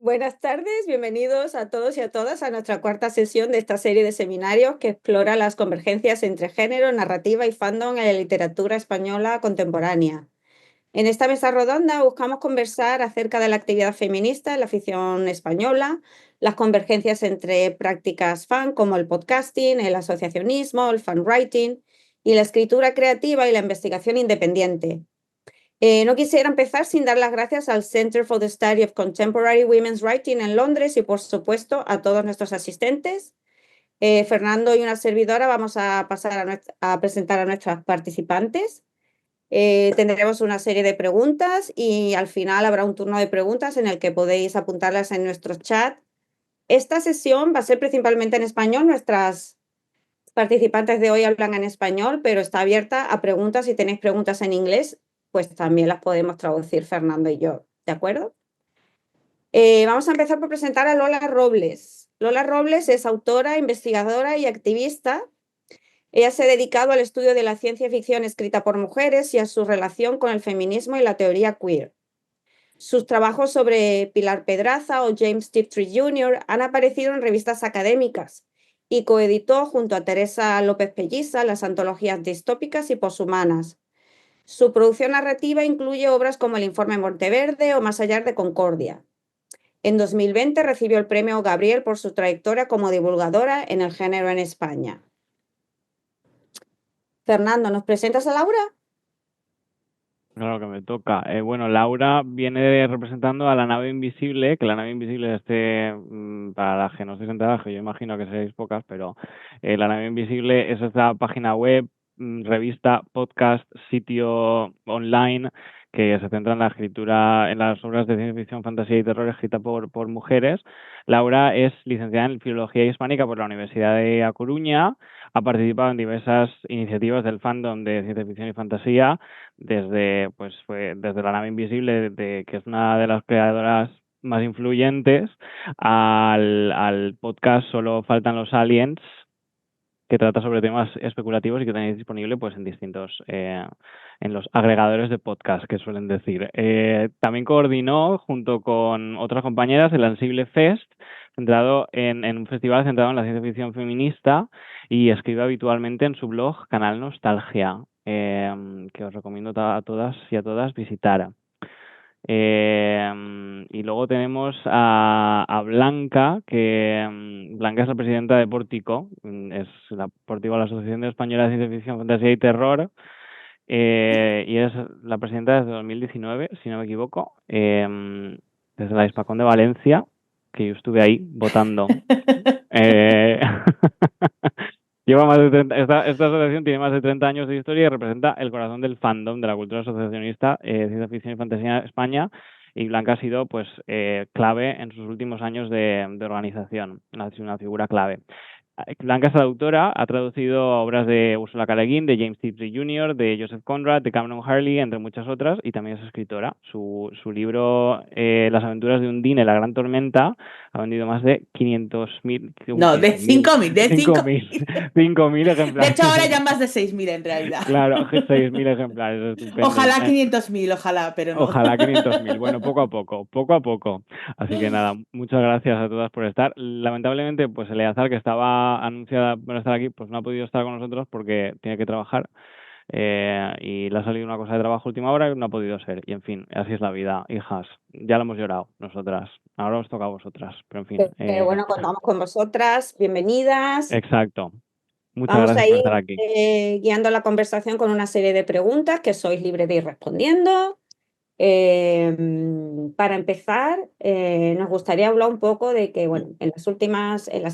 Buenas tardes, bienvenidos a todos y a todas a nuestra cuarta sesión de esta serie de seminarios que explora las convergencias entre género, narrativa y fandom en la literatura española contemporánea. En esta mesa redonda buscamos conversar acerca de la actividad feminista en la ficción española, las convergencias entre prácticas fan como el podcasting, el asociacionismo, el fanwriting y la escritura creativa y la investigación independiente. No quisiera empezar sin dar las gracias al Center for the Study of Contemporary Women's Writing en Londres y, por supuesto, a todos nuestros asistentes. Fernando y una servidora vamos a pasar a presentar a nuestras participantes. Tendremos una serie de preguntas y al final habrá un turno de preguntas en el que podéis apuntarlas en nuestro chat. Esta sesión va a ser principalmente en español. Nuestras participantes de hoy hablan en español, pero está abierta a preguntas. Si tenéis preguntas en inglés, pues también las podemos traducir Fernando y yo, ¿de acuerdo? Vamos a empezar por presentar a Lola Robles. Lola Robles es autora, investigadora y activista. Ella se ha dedicado al estudio de la ciencia ficción escrita por mujeres y a su relación con el feminismo y la teoría queer. Sus trabajos sobre Pilar Pedraza o James Tiptree Jr. han aparecido en revistas académicas y coeditó junto a Teresa López Pelliza las antologías distópicas y poshumanas. Su producción narrativa incluye obras como El Informe Monteverde o Más allá de Concordia. En 2020 recibió el premio Gabriel por su trayectoria como divulgadora en el género en España. Fernando, ¿nos presentas a Laura? Claro que me toca. Bueno, Laura viene representando a La Nave Invisible, que La Nave Invisible para las que no estéis enteradas, que yo imagino que seréis pocas, pero La Nave Invisible es esta página web, revista, podcast, sitio online que se centra en la escritura, en las obras de ciencia ficción, fantasía y terror escrita por mujeres. Laura es licenciada en Filología Hispánica por la Universidad de A Coruña, ha participado en diversas iniciativas del fandom de ciencia ficción y fantasía, desde La Nave Invisible, que es una de las creadoras más influyentes, al podcast Solo faltan los aliens, que trata sobre temas especulativos y que tenéis disponible pues en los agregadores de podcast, que suelen decir. También coordinó junto con otras compañeras el Ansible Fest, centrado en un festival centrado en la ciencia ficción feminista, y escribe habitualmente en su blog Canal Nostalgia, que os recomiendo a todas y a todas visitar. Y luego tenemos a Blanca, que Blanca es la presidenta de Pórtico, es la Asociación Española de Ciencia Ficción, Fantasía y Terror, y es la presidenta desde 2019, si no me equivoco, desde la Hispacón de Valencia, que yo estuve ahí votando. Eh, Lleva más de 30, esta asociación tiene más de 30 años de historia y representa el corazón del fandom de la cultura asociacionista, ciencia ficción y fantasía en España, y Blanca ha sido clave en sus últimos años de organización, una figura clave. Blanca es traductora, ha traducido obras de Ursula K. Le Guin, de James Tiptree Jr., de Joseph Conrad, de Cameron Harley, entre muchas otras, y también es escritora. Su libro Las aventuras de Undine, la gran tormenta, ha vendido más de 500.000, No, de 5.000, de 5.000. 5.000 De ejemplares. hecho, ahora ya más de 6.000 en realidad. Claro, 6.000 ejemplares, estupendo. Ojalá 500.000, ojalá, pero no. Ojalá 500.000. Bueno, poco a poco, poco a poco. Así que nada, muchas gracias a todas por estar. Lamentablemente, pues Eleazar, que estaba anunciada por estar aquí, pues no ha podido estar con nosotros porque tiene que trabajar, y le ha salido una cosa de trabajo a última hora y no ha podido ser. Y en fin, así es la vida, hijas. Ya lo hemos llorado nosotras. Ahora os toca a vosotras. Pero en fin. Pero bueno, contamos con vosotras. Bienvenidas. Exacto. Muchas Vamos a gracias por ir estar aquí. guiando la conversación con una serie de preguntas que sois libres de ir respondiendo. Para empezar, nos gustaría hablar un poco de que, bueno, en las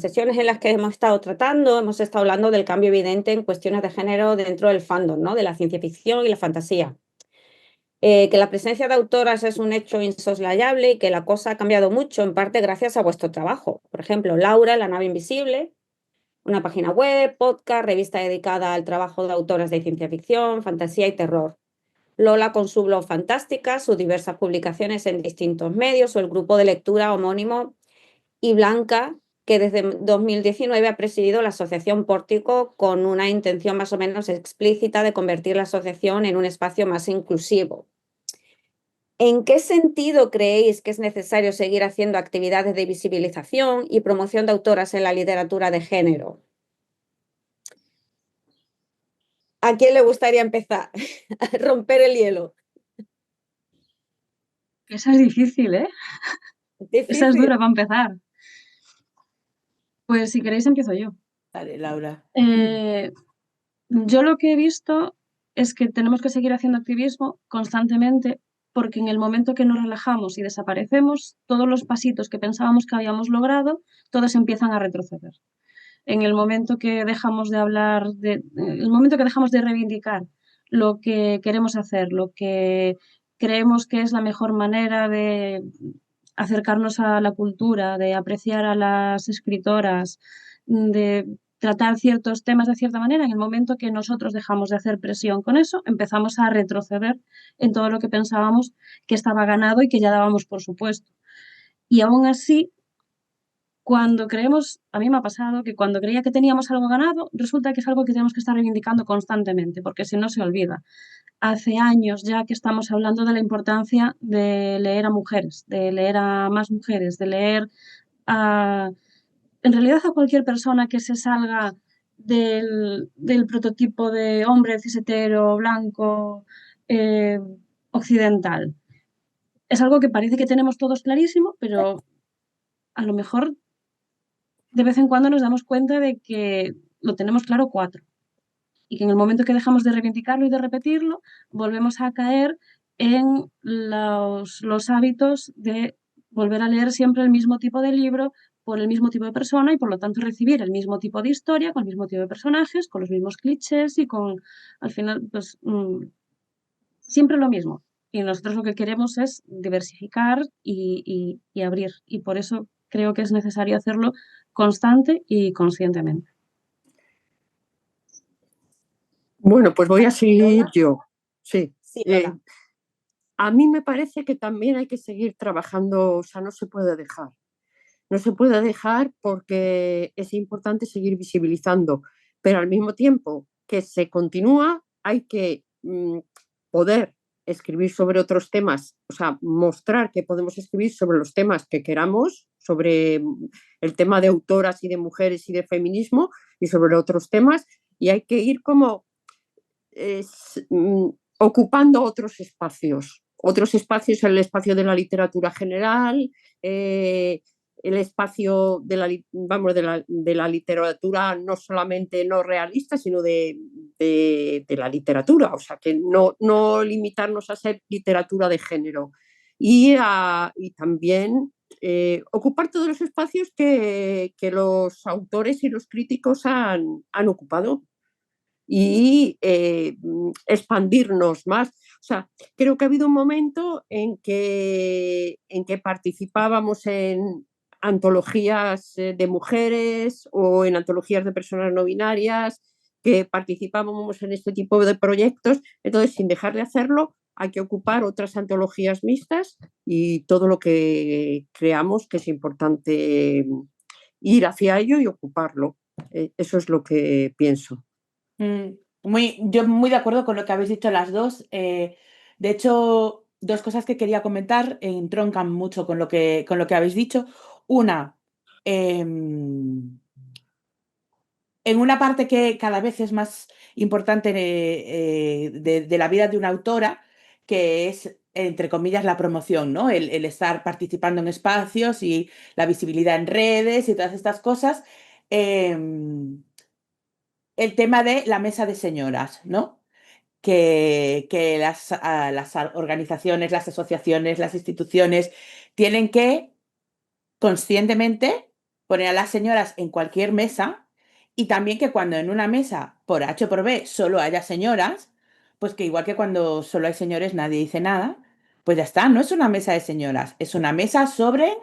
sesiones en las que hemos estado tratando, hemos estado hablando del cambio evidente en cuestiones de género dentro del fandom, ¿no? De la ciencia ficción y la fantasía. Que la presencia de autoras es un hecho insoslayable y que la cosa ha cambiado mucho, en parte gracias a vuestro trabajo. Por ejemplo, Laura, La Nave Invisible, una página web, podcast, revista dedicada al trabajo de autoras de ciencia ficción, fantasía y terror. Lola con su blog Fantástica, sus diversas publicaciones en distintos medios o el grupo de lectura homónimo, y Blanca, que desde 2019 ha presidido la Asociación Pórtico con una intención más o menos explícita de convertir la asociación en un espacio más inclusivo. ¿En qué sentido creéis que es necesario seguir haciendo actividades de visibilización y promoción de autoras en la literatura de género? ¿A quién le gustaría empezar a romper el hielo? Esa es difícil, ¿eh? Esa es dura para empezar. Pues si queréis empiezo yo. Dale, Laura. Yo lo que he visto es que tenemos que seguir haciendo activismo constantemente porque en el momento que nos relajamos y desaparecemos, todos los pasitos que pensábamos que habíamos logrado, todos empiezan a retroceder. En el momento que dejamos de hablar, el momento que dejamos de reivindicar lo que queremos hacer, lo que creemos que es la mejor manera de acercarnos a la cultura, de apreciar a las escritoras, de tratar ciertos temas de cierta manera, en el momento que nosotros dejamos de hacer presión con eso, empezamos a retroceder en todo lo que pensábamos que estaba ganado y que ya dábamos por supuesto. Y aún así, cuando creemos, a mí me ha pasado que cuando creía que teníamos algo ganado, resulta que es algo que tenemos que estar reivindicando constantemente, porque si no se olvida. Hace años ya que estamos hablando de la importancia de leer a mujeres, de leer a más mujeres, de leer a, en realidad a cualquier persona que se salga del prototipo de hombre cisetero, blanco, occidental. Es algo que parece que tenemos todos clarísimo, pero a lo mejor de vez en cuando nos damos cuenta de que lo tenemos claro 4 y que en el momento que dejamos de reivindicarlo y de repetirlo, volvemos a caer en los hábitos de volver a leer siempre el mismo tipo de libro por el mismo tipo de persona y por lo tanto recibir el mismo tipo de historia, con el mismo tipo de personajes, con los mismos clichés y con, al final, pues siempre lo mismo. Y nosotros lo que queremos es diversificar y abrir. Y por eso creo que es necesario hacerlo constante y conscientemente. Bueno, pues voy a seguir yo. Sí. Sí, Lola. A mí me parece que también hay que seguir trabajando, o sea, no se puede dejar. No se puede dejar porque es importante seguir visibilizando, pero al mismo tiempo que se continúa, hay que poder escribir sobre otros temas, o sea, mostrar que podemos escribir sobre los temas que queramos, sobre el tema de autoras y de mujeres y de feminismo y sobre otros temas, y hay que ir como ocupando otros espacios, el espacio de la literatura general, el espacio de la literatura no solamente no realista, sino de la literatura, o sea, que no limitarnos a ser literatura de género. Y también ocupar todos los espacios que los autores y los críticos han ocupado y expandirnos más. O sea, creo que ha habido un momento en que participábamos en antologías de mujeres o en antologías de personas no binarias, que participábamos en este tipo de proyectos. Entonces, sin dejar de hacerlo, hay que ocupar otras antologías mixtas y todo lo que creamos que es importante ir hacia ello y ocuparlo. Eso es lo que pienso. Yo muy de acuerdo con lo que habéis dicho las dos. De hecho, 2 cosas que quería comentar entroncan mucho con lo que habéis dicho. Una, en una parte que cada vez es más importante de la vida de una autora, que es, entre comillas, la promoción, ¿no? El estar participando en espacios y la visibilidad en redes y todas estas cosas. El tema de la mesa de señoras, ¿no? Que las organizaciones, las asociaciones, las instituciones tienen que conscientemente poner a las señoras en cualquier mesa y también que cuando en una mesa, por H o por B, solo haya señoras, pues que igual que cuando solo hay señores nadie dice nada, pues ya está, no es una mesa de señoras, es una mesa sobre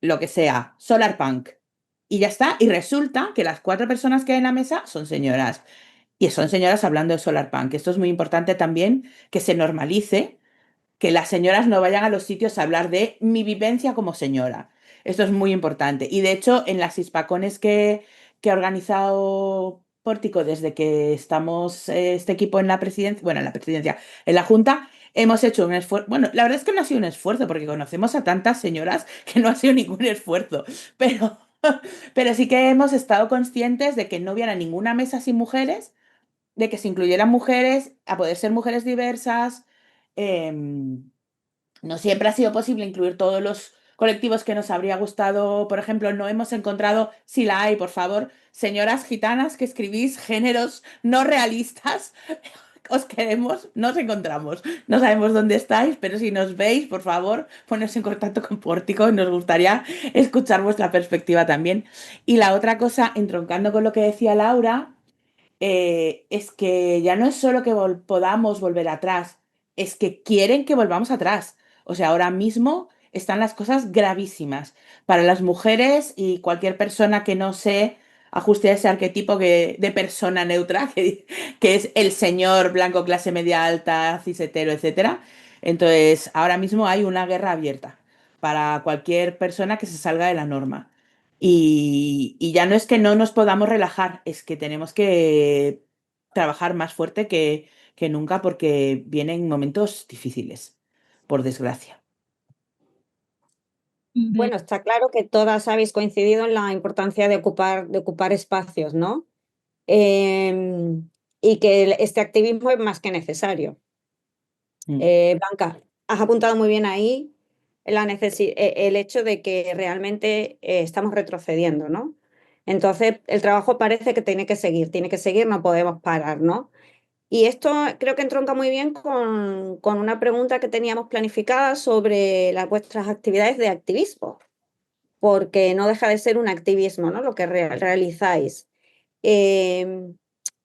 lo que sea, solar punk. Y ya está, y resulta que las 4 personas que hay en la mesa son señoras. Y son señoras hablando de solarpunk. Esto es muy importante también que se normalice, que las señoras no vayan a los sitios a hablar de mi vivencia como señora. Esto es muy importante. Y de hecho, en las hispacones que ha organizado Pórtico desde que estamos este equipo en la presidencia, bueno, en la presidencia, en la Junta, hemos hecho un esfuerzo. Bueno, la verdad es que no ha sido un esfuerzo, porque conocemos a tantas señoras que no ha sido ningún esfuerzo, pero, pero sí que hemos estado conscientes de que no hubiera ninguna mesa sin mujeres, de que se incluyeran mujeres, a poder ser mujeres diversas. em, no siempre ha sido posible incluir todos los colectivos que nos habría gustado. Por ejemplo, no hemos encontrado, si la hay, por favor, señoras gitanas que escribís géneros no realistas. Os queremos, no os encontramos. No sabemos dónde estáis, pero si nos veis, por favor, poneros en contacto con Pórtico. Nos gustaría escuchar vuestra perspectiva también. Y la otra cosa, entroncando con lo que decía Laura, es que ya no es solo que podamos volver atrás, es que quieren que volvamos atrás. O sea, ahora mismo están las cosas gravísimas para las mujeres y cualquier persona que no se ajuste a ese arquetipo de persona neutra, que es el señor blanco, clase media alta, cis hetero, etcétera. Entonces, ahora mismo hay una guerra abierta para cualquier persona que se salga de la norma. Y ya no es que no nos podamos relajar, es que tenemos que trabajar más fuerte que nunca porque vienen momentos difíciles, por desgracia. Bueno, está claro que todas habéis coincidido en la importancia de ocupar espacios, ¿no? Em, y que este activismo es más que necesario. Mm. Blanca, has apuntado muy bien ahí el hecho de que realmente estamos retrocediendo, ¿no? Entonces, el trabajo parece que tiene que seguir, no podemos parar, ¿no? Y esto creo que entronca muy bien con una pregunta que teníamos planificada sobre vuestras actividades de activismo, porque no deja de ser un activismo, ¿no? Lo que realizáis. Eh,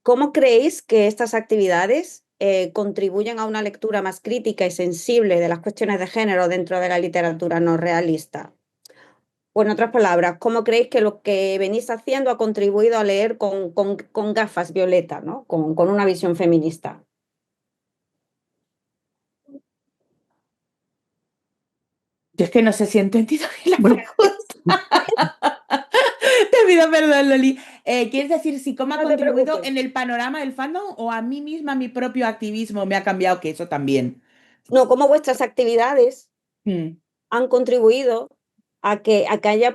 ¿Cómo creéis que estas actividades contribuyen a una lectura más crítica y sensible de las cuestiones de género dentro de la literatura no realista? O en otras palabras, ¿cómo creéis que lo que venís haciendo ha contribuido a leer con gafas violeta, ¿no? Con una visión feminista? Yo es que no sé si he entendido bien la Bueno, pregunta. Te pido perdón, Loli. ¿Quieres decir si cómo ha No te contribuido preocupes. en el panorama del fandom o a mí misma mi propio activismo me ha cambiado? Que eso también. No, ¿cómo vuestras actividades Mm. han contribuido a que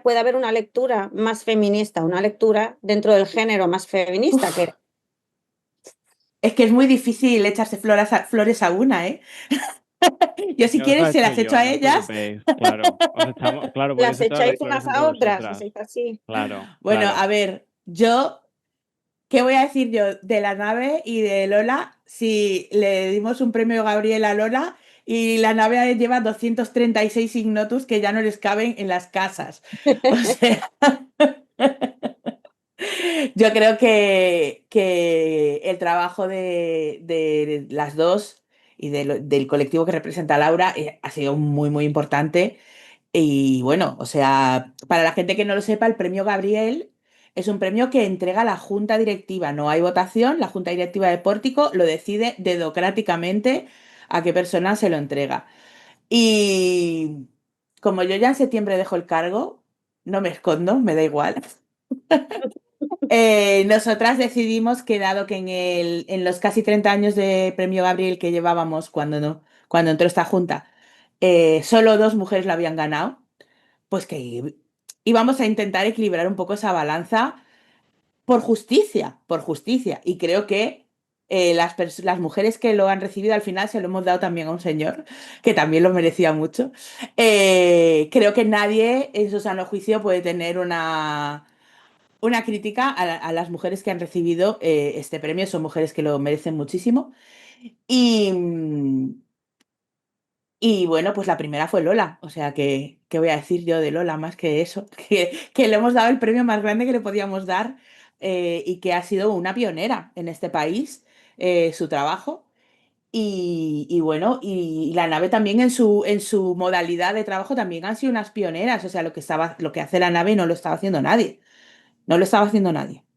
pueda haber una lectura más feminista, una lectura dentro del género más feminista? Uf, es que es muy difícil echarse flores a una, ¿eh? Yo si Ya os la quieres he se hecho las echo yo, a no os ellas. preocupéis, claro. Os echamos, claro, podéis Las echar las echáis flores unas entre a otras, si vosotras. sois así. Claro, Bueno, claro. a ver, yo, ¿qué voy a decir yo de la nave y de Lola si le dimos un premio Gabriel a Lola y la nave lleva 236 ignotus que ya no les caben en las casas? O sea, yo creo que el trabajo de las dos y del colectivo que representa a Laura ha sido muy, muy importante. Y bueno, o sea, para la gente que no lo sepa, el premio Gabriel es un premio que entrega la junta directiva. No hay votación, la junta directiva de Pórtico lo decide dedocráticamente a qué persona se lo entrega. Y como yo ya en septiembre dejo el cargo, no me escondo, me da igual. Nosotras decidimos que dado que en los casi 30 años de premio Gabriel que llevábamos cuando entró esta junta, solo dos mujeres lo habían ganado, pues que íbamos a intentar equilibrar un poco esa balanza por justicia, por justicia. Y creo que las mujeres que lo han recibido al final se lo hemos dado también a un señor, que también lo merecía mucho. Creo que nadie en su sano juicio puede tener una crítica a las mujeres que han recibido este premio. Son mujeres que lo merecen muchísimo. Y, y bueno, pues la primera fue Lola, o sea, ¿qué voy a decir yo de Lola más que eso? Que le hemos dado el premio más grande que le podíamos dar y que ha sido una pionera en este país, su trabajo. Y bueno, y la nave también en su modalidad de trabajo también han sido unas pioneras, o sea, lo que hace la nave no lo estaba haciendo nadie, no lo estaba haciendo nadie. Ujú.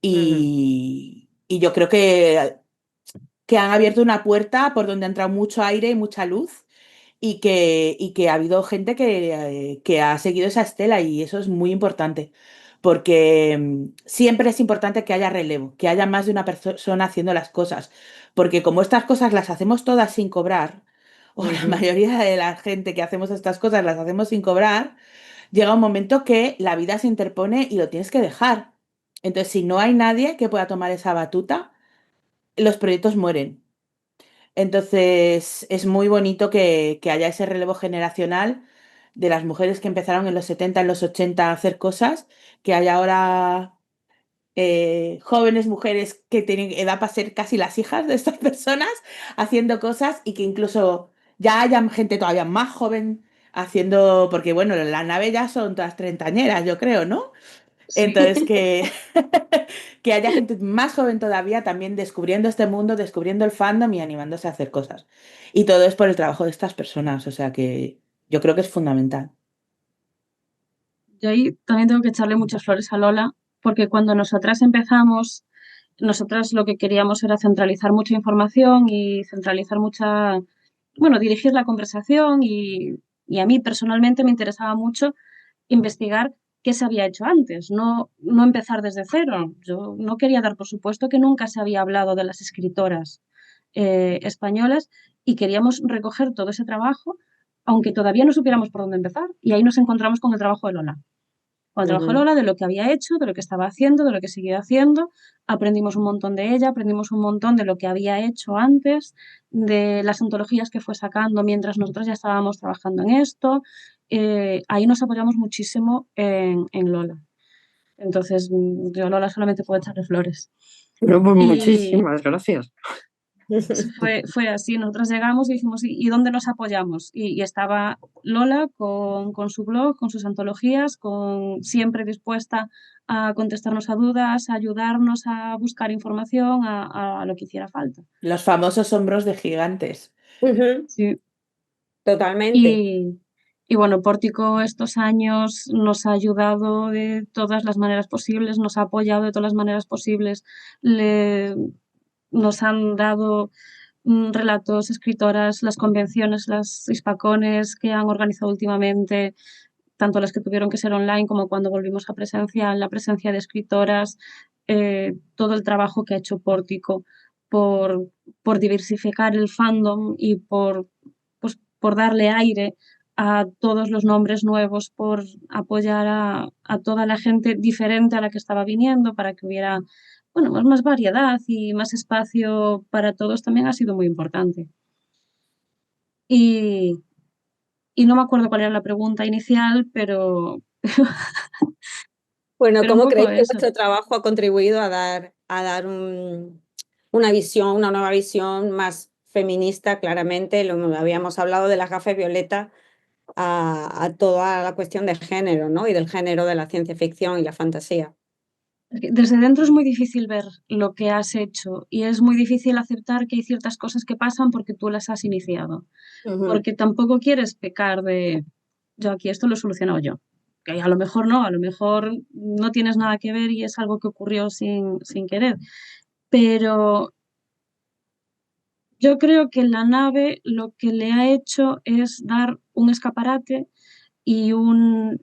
Y yo creo que han abierto una puerta por donde ha entrado mucho aire y mucha luz y que ha habido gente que ha seguido esa estela y eso es muy importante, porque siempre es importante que haya relevo, que haya más de una persona haciendo las cosas, porque como estas cosas las hacemos todas sin cobrar, o la Ujú. mayoría de la gente que hacemos estas cosas las hacemos sin cobrar, llega un momento que la vida se interpone y lo tienes que dejar. Entonces, si no hay nadie que pueda tomar esa batuta, los proyectos mueren. Entonces, es muy bonito que haya ese relevo generacional de las mujeres que empezaron en los 70, en los 80 a hacer cosas, que hay ahora jóvenes mujeres que tienen edad para ser casi las hijas de estas personas haciendo cosas y que incluso ya haya gente todavía más joven haciendo, porque bueno, la nave ya son todas treintañeras, yo creo, ¿no? Sí. Entonces que haya gente más joven todavía también descubriendo este mundo, descubriendo el fandom y animándose a hacer cosas. Y todo es por el trabajo de estas personas, o sea que yo creo que es fundamental. Yo ahí también tengo que echarle muchas flores a Lola, porque cuando nosotras empezamos, nosotras lo que queríamos era centralizar mucha información y centralizar mucha, bueno, dirigir la conversación y a mí personalmente me interesaba mucho investigar qué se había hecho antes, no empezar desde cero. Yo no quería dar por supuesto que nunca se había hablado de las escritoras españolas y queríamos recoger todo ese trabajo, aunque todavía no supiéramos por dónde empezar. Y ahí nos encontramos con el trabajo de Lola. Con el trabajo de Ujú. Lola, de lo que había hecho, de lo que estaba haciendo, de lo que seguía haciendo. Aprendimos un montón de ella, aprendimos un montón de lo que había hecho antes, de las antologías que fue sacando mientras nosotros ya estábamos trabajando en esto. Ahí nos apoyamos muchísimo en Lola. Entonces, yo a Lola solamente puedo echarle flores. Bueno, pues Y muchísimas gracias. fue así, nosotros llegamos y dijimos, ¿y dónde nos apoyamos? Y estaba Lola con su blog, con sus antologías, siempre dispuesta a contestarnos a dudas, a ayudarnos a buscar información, a lo que hiciera falta. Los famosos hombros de gigantes. Ujú. Sí. Totalmente. Y bueno, Pórtico estos años nos ha ayudado de todas las maneras posibles, nos ha apoyado de todas las maneras posibles, nos han dado relatos, escritoras, las convenciones, las hispacones que han organizado últimamente, tanto las que tuvieron que ser online como cuando volvimos a presencial, la presencia de escritoras, todo el trabajo que ha hecho Pórtico por, por diversificar el fandom y por darle aire a todos los nombres nuevos, por apoyar a toda la gente diferente a la que estaba viniendo para que hubiera bueno, más variedad y más espacio para todos también ha sido muy importante. Y, y no me acuerdo cuál era la pregunta inicial, Bueno, pero un ¿cómo poco creéis que eso. vuestro trabajo ha contribuido a dar una visión, una nueva visión más feminista, claramente? Lo habíamos hablado de las gafas violeta a toda la cuestión de género, ¿no? Y del género de la ciencia ficción y la fantasía. Desde dentro es muy difícil ver lo que has hecho y es muy difícil aceptar que hay ciertas cosas que pasan porque tú las has iniciado. Ujú. Porque tampoco quieres pecar de yo aquí esto lo he solucionado yo. Que a lo mejor no, a lo mejor no tienes nada que ver y es algo que ocurrió sin querer. Pero yo creo que la nave lo que le ha hecho es dar un escaparate y un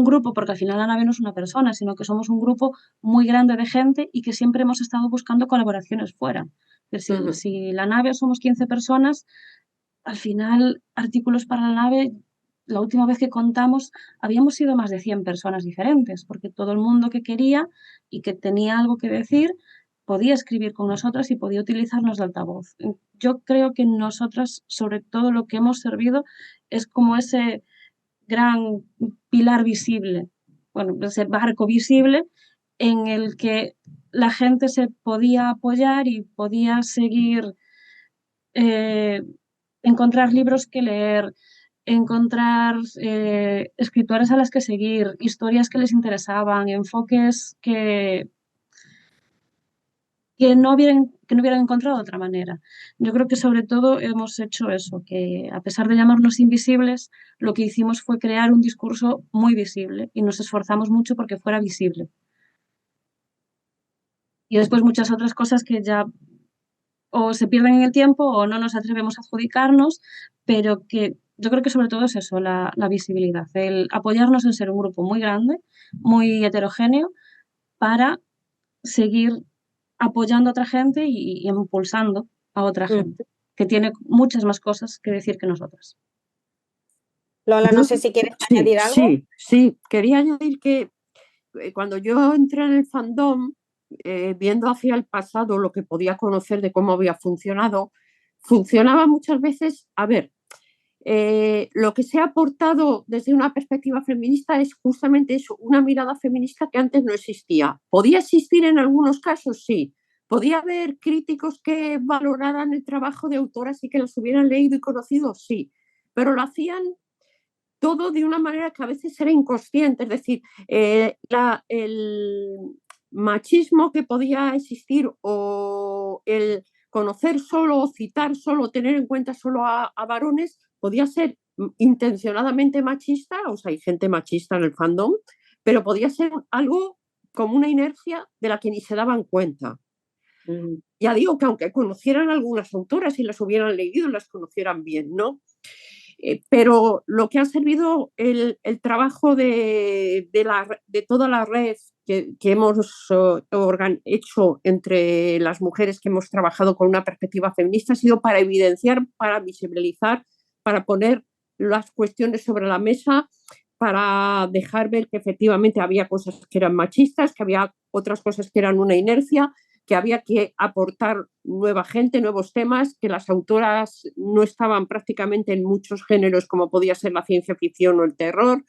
grupo, porque al final la nave no es una persona, sino que somos un grupo muy grande de gente y que siempre hemos estado buscando colaboraciones fuera. Es decir, Ujú. si la nave somos 15 personas, al final artículos para la nave, la última vez que contamos, habíamos sido más de 100 personas diferentes, porque todo el mundo que quería y que tenía algo que decir podía escribir con nosotras y podía utilizarnos de altavoz. Yo creo que nosotras, sobre todo, lo que hemos servido es como ese gran pilar visible, bueno, ese barco visible en el que la gente se podía apoyar y podía seguir, eh, encontrar libros que leer, encontrar escritoras a las que seguir, historias que les interesaban, enfoques que no hubieran encontrado de otra manera. Yo creo que sobre todo hemos hecho eso, que a pesar de llamarnos invisibles, lo que hicimos fue crear un discurso muy visible y nos esforzamos mucho porque fuera visible. Y después muchas otras cosas que ya o se pierden en el tiempo o no nos atrevemos a adjudicarnos, pero que yo creo que sobre todo es eso, la visibilidad, el apoyarnos en ser un grupo muy grande, muy heterogéneo, para seguir apoyando a otra gente y impulsando a otra Mm. gente. que tiene muchas más cosas que decir que nosotras. Lola, no Yo sé si quieres sí, añadir algo. sí. Quería añadir que cuando yo entré en el fandom, viendo hacia el pasado lo que podía conocer de cómo había funcionado, funcionaba muchas veces, a ver, lo que se ha aportado desde una perspectiva feminista es justamente eso, una mirada feminista que antes no existía. ¿Podía existir en algunos casos? Sí. ¿Podía haber críticos que valoraran el trabajo de autoras y que las hubieran leído y conocido? Sí. Pero lo hacían todo de una manera que a veces era inconsciente, es decir, el machismo que podía existir o el conocer solo, o citar solo, tener en cuenta solo a varones, podía ser intencionadamente machista, o sea, hay gente machista en el fandom, pero podía ser algo como una inercia de la que ni se daban cuenta. Ya digo que aunque conocieran algunas autoras y las hubieran leído, las conocieran bien, ¿no? Pero lo que ha servido el trabajo de toda la red que hemos hecho entre las mujeres que hemos trabajado con una perspectiva feminista ha sido para evidenciar, para visibilizar, para poner las cuestiones sobre la mesa, para dejar ver que efectivamente había cosas que eran machistas, que había otras cosas que eran una inercia, que había que aportar nueva gente, nuevos temas, que las autoras no estaban prácticamente en muchos géneros como podía ser la ciencia ficción o el terror,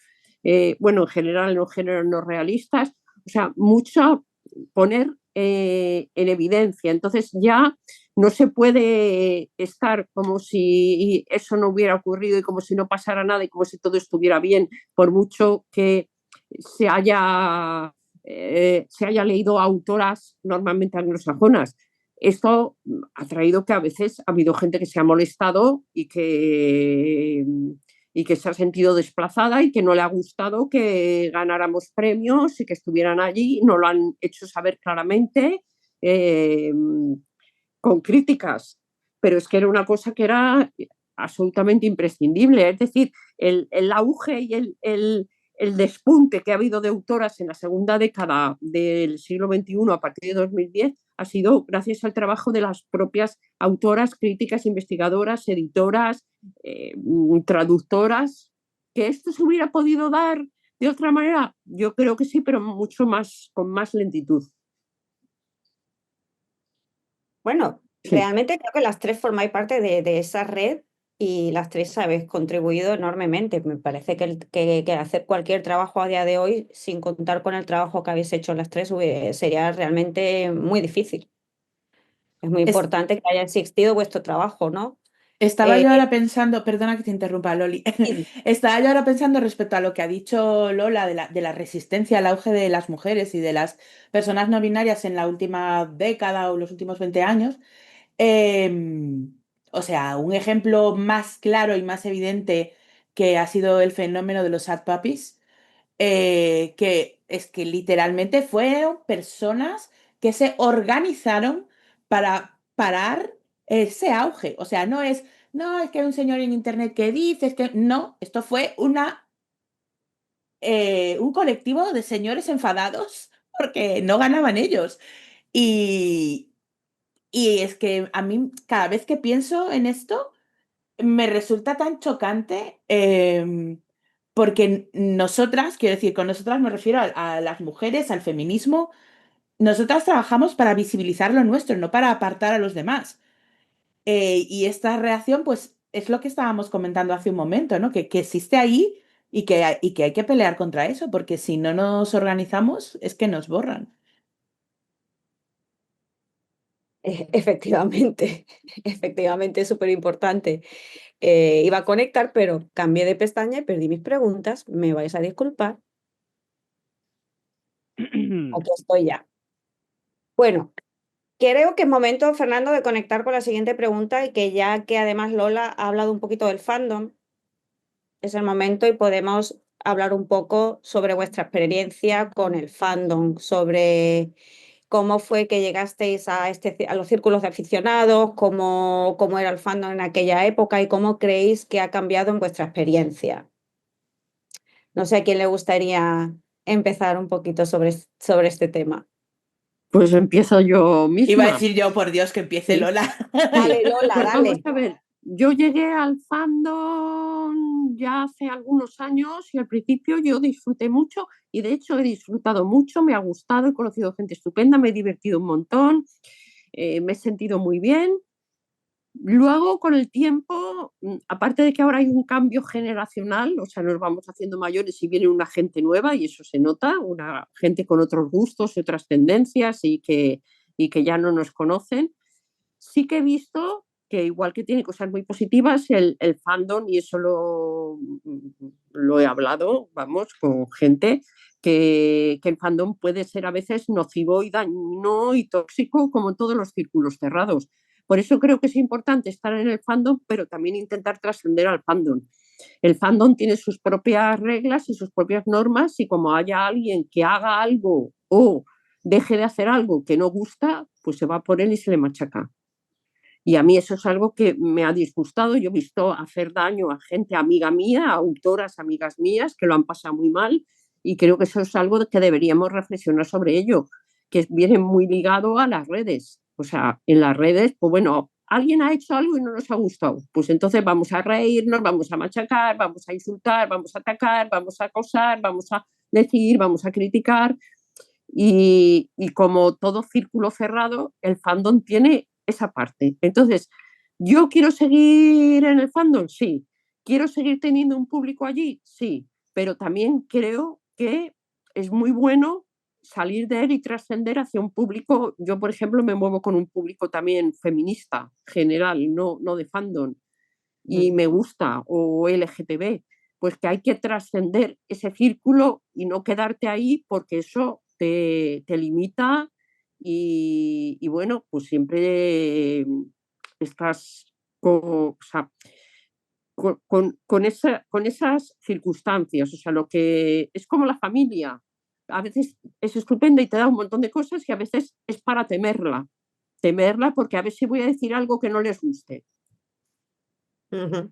bueno, en general en los géneros no realistas, o sea, mucho poner en evidencia. Entonces ya no se puede estar como si eso no hubiera ocurrido y como si no pasara nada y como si todo estuviera bien, por mucho que se haya leído a autoras normalmente anglosajonas. Esto ha traído que a veces ha habido gente que se ha molestado y que se ha sentido desplazada y que no le ha gustado que ganáramos premios y que estuvieran allí. No lo han hecho saber claramente con críticas, pero es que era una cosa que era absolutamente imprescindible. Es decir, el auge y el despunte que ha habido de autoras en la segunda década del siglo XXI a partir de 2010 ha sido gracias al trabajo de las propias autoras, críticas, investigadoras, editoras, traductoras. ¿Que esto se hubiera podido dar de otra manera? Yo creo que sí, pero mucho más, con más lentitud. Bueno, Sí. realmente creo que las tres formáis parte de esa red y las tres habéis contribuido enormemente. Me parece que hacer cualquier trabajo a día de hoy sin contar con el trabajo que habéis hecho las tres sería realmente muy difícil. Es muy Es- importante que haya existido vuestro trabajo, ¿no? Estaba Eh, yo ahora pensando, perdona que te interrumpa, Loli. y- Estaba yo ahora pensando respecto a lo que ha dicho Lola de la resistencia al auge de las mujeres y de las personas no binarias en la última década o los últimos 20 años. O sea, un ejemplo más claro y más evidente que ha sido el fenómeno de los sad puppies, que es que literalmente fueron personas que se organizaron para parar ese auge. O sea, no es que hay un señor en internet que dice, es que no, esto fue un colectivo de señores enfadados porque no ganaban ellos. Y, y es que a mí, cada vez que pienso en esto, me resulta tan chocante porque nosotras, quiero decir, con nosotras me refiero a las mujeres, al feminismo, nosotras trabajamos para visibilizar lo nuestro, no para apartar a los demás. Y esta reacción, pues, es lo que estábamos comentando hace un momento, ¿no? Que existe ahí y que hay que pelear contra eso, porque si no nos organizamos, es que nos borran. Efectivamente, efectivamente es súper importante. Iba a conectar, pero cambié de pestaña y perdí mis preguntas. Me vais a disculpar. Aquí estoy ya. Bueno, creo que es momento, Fernando, de conectar con la siguiente pregunta y que ya que además Lola ha hablado un poquito del fandom, es el momento y podemos hablar un poco sobre vuestra experiencia con el fandom, sobre cómo fue que llegasteis a los círculos de aficionados, cómo era el fandom en aquella época y cómo creéis que ha cambiado en vuestra experiencia. No sé a quién le gustaría empezar un poquito sobre este tema. Pues empiezo yo misma. Iba a decir yo, por Dios, que empiece Sí. Lola. Dale, Lola, Pues dale. vamos a ver, yo llegué al fandom ya hace algunos años y al principio yo disfruté mucho y de hecho he disfrutado mucho, me ha gustado, he conocido gente estupenda, me he divertido un montón, me he sentido muy bien. Luego, con el tiempo, aparte de que ahora hay un cambio generacional, o sea, nos vamos haciendo mayores y viene una gente nueva y eso se nota, una gente con otros gustos y otras tendencias y que ya no nos conocen. Sí que he visto que igual que tiene cosas muy positivas, el fandom, y eso lo he hablado, vamos, con gente, que el fandom puede ser a veces nocivo y dañino y tóxico como en todos los círculos cerrados. Por eso creo que es importante estar en el fandom, pero también intentar trascender al fandom. El fandom tiene sus propias reglas y sus propias normas y como haya alguien que haga algo o deje de hacer algo que no gusta, pues se va por él y se le machaca. Y a mí eso es algo que me ha disgustado. Yo he visto hacer daño a gente amiga mía, a autoras amigas mías que lo han pasado muy mal y creo que eso es algo que deberíamos reflexionar sobre ello, que viene muy ligado a las redes. O sea, en las redes, pues bueno, alguien ha hecho algo y no nos ha gustado. Pues entonces vamos a reírnos, vamos a machacar, vamos a insultar, vamos a atacar, vamos a acosar, vamos a decir, vamos a criticar. Y como todo círculo cerrado, el fandom tiene esa parte. Entonces, ¿yo quiero seguir en el fandom? Sí. ¿Quiero seguir teniendo un público allí? Sí. Pero también creo que es muy bueno salir de él y trascender hacia un público. Yo, por ejemplo, me muevo con un público también feminista, general, no de fandom. Y me gusta, o LGTB. Pues que hay que trascender ese círculo y no quedarte ahí porque eso te limita y bueno, pues siempre estás o sea, con esas circunstancias. O sea, lo que es como la familia. A veces es estupenda y te da un montón de cosas y a veces es para temerla. Temerla porque a ver si voy a decir algo que no les guste. Ujú.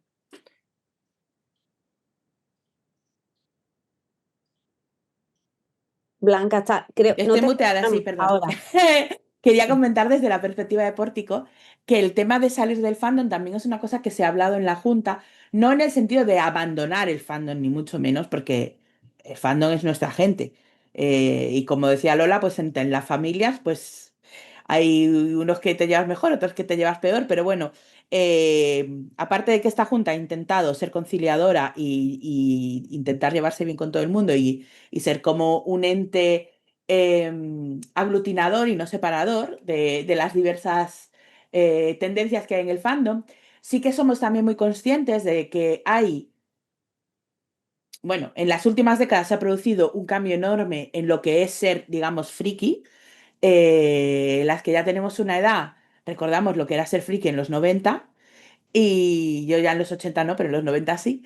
Blanca está, creo, no Estoy te muteada, sí, escuchamos perdón. ahora. Quería comentar desde la perspectiva de Pórtico que el tema de salir del fandom también es una cosa que se ha hablado en la Junta, no en el sentido de abandonar el fandom, ni mucho menos, porque el fandom es nuestra gente. Y como decía Lola, pues en las familias, pues hay unos que te llevas mejor, otros que te llevas peor, pero bueno, aparte de que esta Junta ha intentado ser conciliadora y intentar llevarse bien con todo el mundo y ser como un ente aglutinador y no separador de las diversas tendencias que hay en el fandom, sí que somos también muy conscientes de que hay, bueno, en las últimas décadas se ha producido un cambio enorme en lo que es ser, digamos, friki. Las que ya tenemos una edad, recordamos lo que era ser friki en los 90 y yo ya en los 80 no, pero en los 90 sí.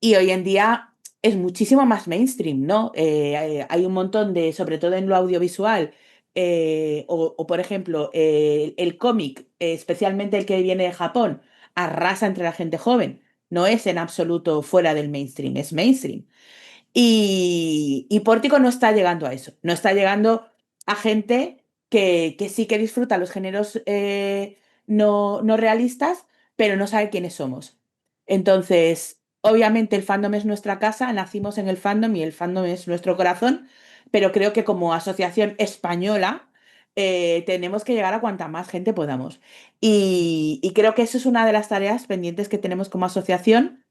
Y hoy en día es muchísimo más mainstream, ¿no? Hay un montón de, sobre todo en lo audiovisual, o, por ejemplo, el cómic, especialmente el que viene de Japón, arrasa entre la gente joven. No es en absoluto fuera del mainstream, es mainstream. Y Pórtico no está llegando a eso, no está llegando a gente que sí que disfruta los géneros no realistas, pero no sabe quiénes somos. Entonces, obviamente el fandom es nuestra casa, nacimos en el fandom y el fandom es nuestro corazón, pero creo que como asociación española tenemos que llegar a cuanta más gente podamos. Y creo que eso es una de las tareas pendientes que tenemos como asociación.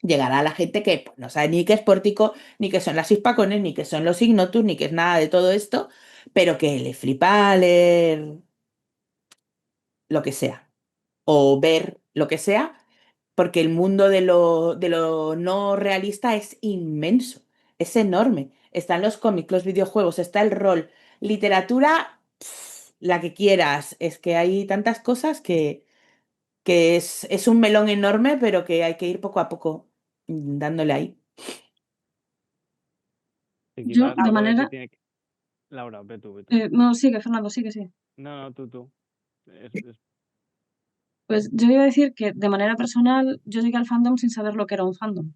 Llegará a la gente que pues, no sabe ni qué es Pórtico, ni qué son las hispacones, ni qué son los ignotus, ni qué es nada de todo esto, pero que le flipa leer lo que sea, o ver lo que sea, porque el mundo de lo no realista es inmenso, es enorme. Están los cómics, los videojuegos, está el rol, literatura, la que quieras. Es que hay tantas cosas que es un melón enorme, pero que hay que ir poco a poco dándole ahí. Y Yo, quizás de algo que manera... se tiene que... Laura, ve tú, ve tú. no, sigue, Fernando, sigue, sí. No, tú. Pues yo iba a decir que de manera personal yo llegué al fandom sin saber lo que era un fandom.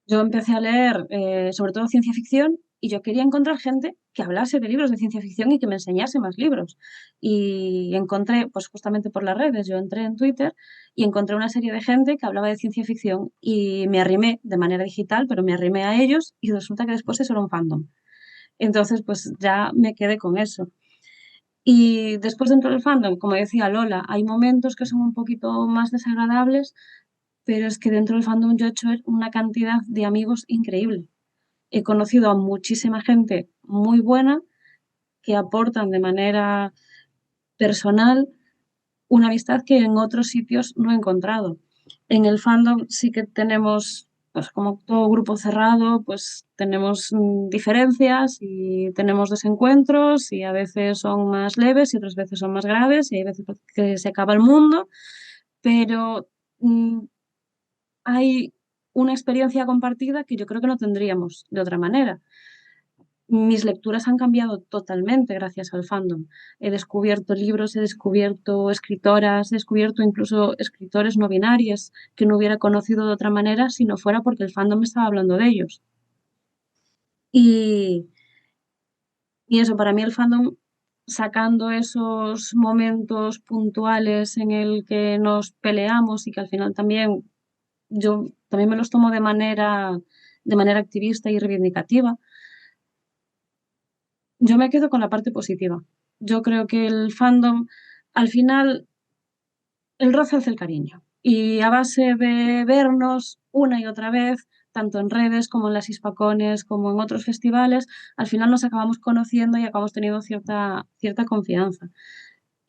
Yo empecé a leer sobre todo ciencia ficción y yo quería encontrar gente que hablase de libros de ciencia ficción y que me enseñase más libros. Y encontré, pues justamente por las redes, yo entré en Twitter y encontré una serie de gente que hablaba de ciencia ficción y me arrimé de manera digital, pero me arrimé a ellos y resulta que después eso era un fandom. Entonces, pues ya me quedé con eso. Y después dentro del fandom, como decía Lola, hay momentos que son un poquito más desagradables, pero es que dentro del fandom yo he hecho una cantidad de amigos increíble. He conocido a muchísima gente muy buena que aportan de manera personal una amistad que en otros sitios no he encontrado. En el fandom sí que tenemos, pues como todo grupo cerrado, pues tenemos diferencias y tenemos desencuentros y a veces son más leves y otras veces son más graves y hay veces que se acaba el mundo, pero hay una experiencia compartida que yo creo que no tendríamos de otra manera. Mis lecturas han cambiado totalmente gracias al fandom. He descubierto libros, he descubierto escritoras, he descubierto incluso escritores no binarios que no hubiera conocido de otra manera si no fuera porque el fandom estaba hablando de ellos. Y, y eso, para mí el fandom, sacando esos momentos puntuales en el que nos peleamos y que al final también yo también me los tomo de manera activista y reivindicativa, yo me quedo con la parte positiva. Yo creo que el fandom, al final, el roce hace el cariño. Y a base de vernos una y otra vez, tanto en redes como en las Hispacones, como en otros festivales, al final nos acabamos conociendo y acabamos teniendo cierta confianza.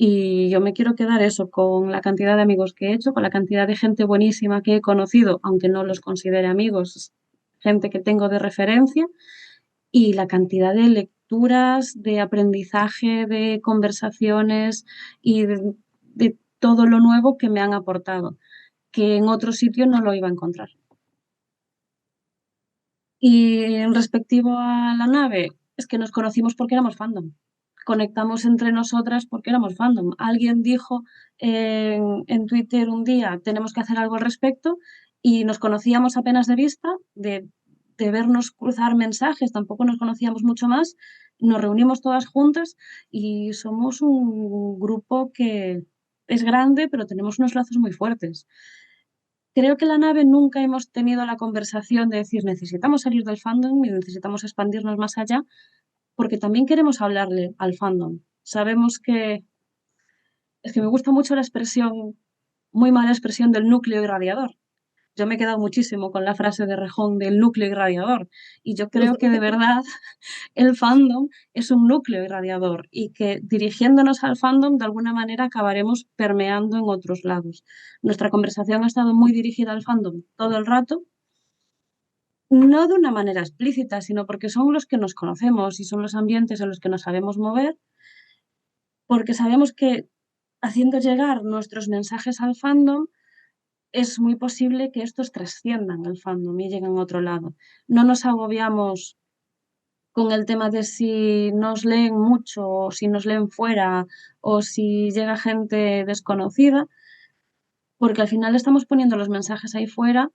Y yo me quiero quedar eso, con la cantidad de amigos que he hecho, con la cantidad de gente buenísima que he conocido, aunque no los considere amigos, gente que tengo de referencia, y la cantidad de lecturas, de aprendizaje, de conversaciones y de todo lo nuevo que me han aportado, que en otro sitio no lo iba a encontrar. Y en respectivo a la nave, es que nos conocimos porque éramos fandom. Conectamos entre nosotras porque éramos fandom. Alguien dijo en Twitter un día, tenemos que hacer algo al respecto, y nos conocíamos apenas de vista, de vernos cruzar mensajes, tampoco nos conocíamos mucho más, nos reunimos todas juntas y somos un grupo que es grande, pero tenemos unos lazos muy fuertes. Creo que la nave nunca hemos tenido la conversación de decir necesitamos salir del fandom y necesitamos expandirnos más allá, porque también queremos hablarle al fandom. Sabemos que es que me gusta mucho la expresión, muy mala expresión del núcleo irradiador. Yo me he quedado muchísimo con la frase de Rejón del núcleo irradiador y yo creo que de verdad el fandom es un núcleo irradiador y que dirigiéndonos al fandom de alguna manera acabaremos permeando en otros lados. Nuestra conversación ha estado muy dirigida al fandom todo el rato, no de una manera explícita, sino porque son los que nos conocemos y son los ambientes en los que nos sabemos mover, porque sabemos que haciendo llegar nuestros mensajes al fandom es muy posible que estos trasciendan el fandom y lleguen a otro lado. No nos agobiamos con el tema de si nos leen mucho o si nos leen fuera o si llega gente desconocida, porque al final estamos poniendo los mensajes ahí fuera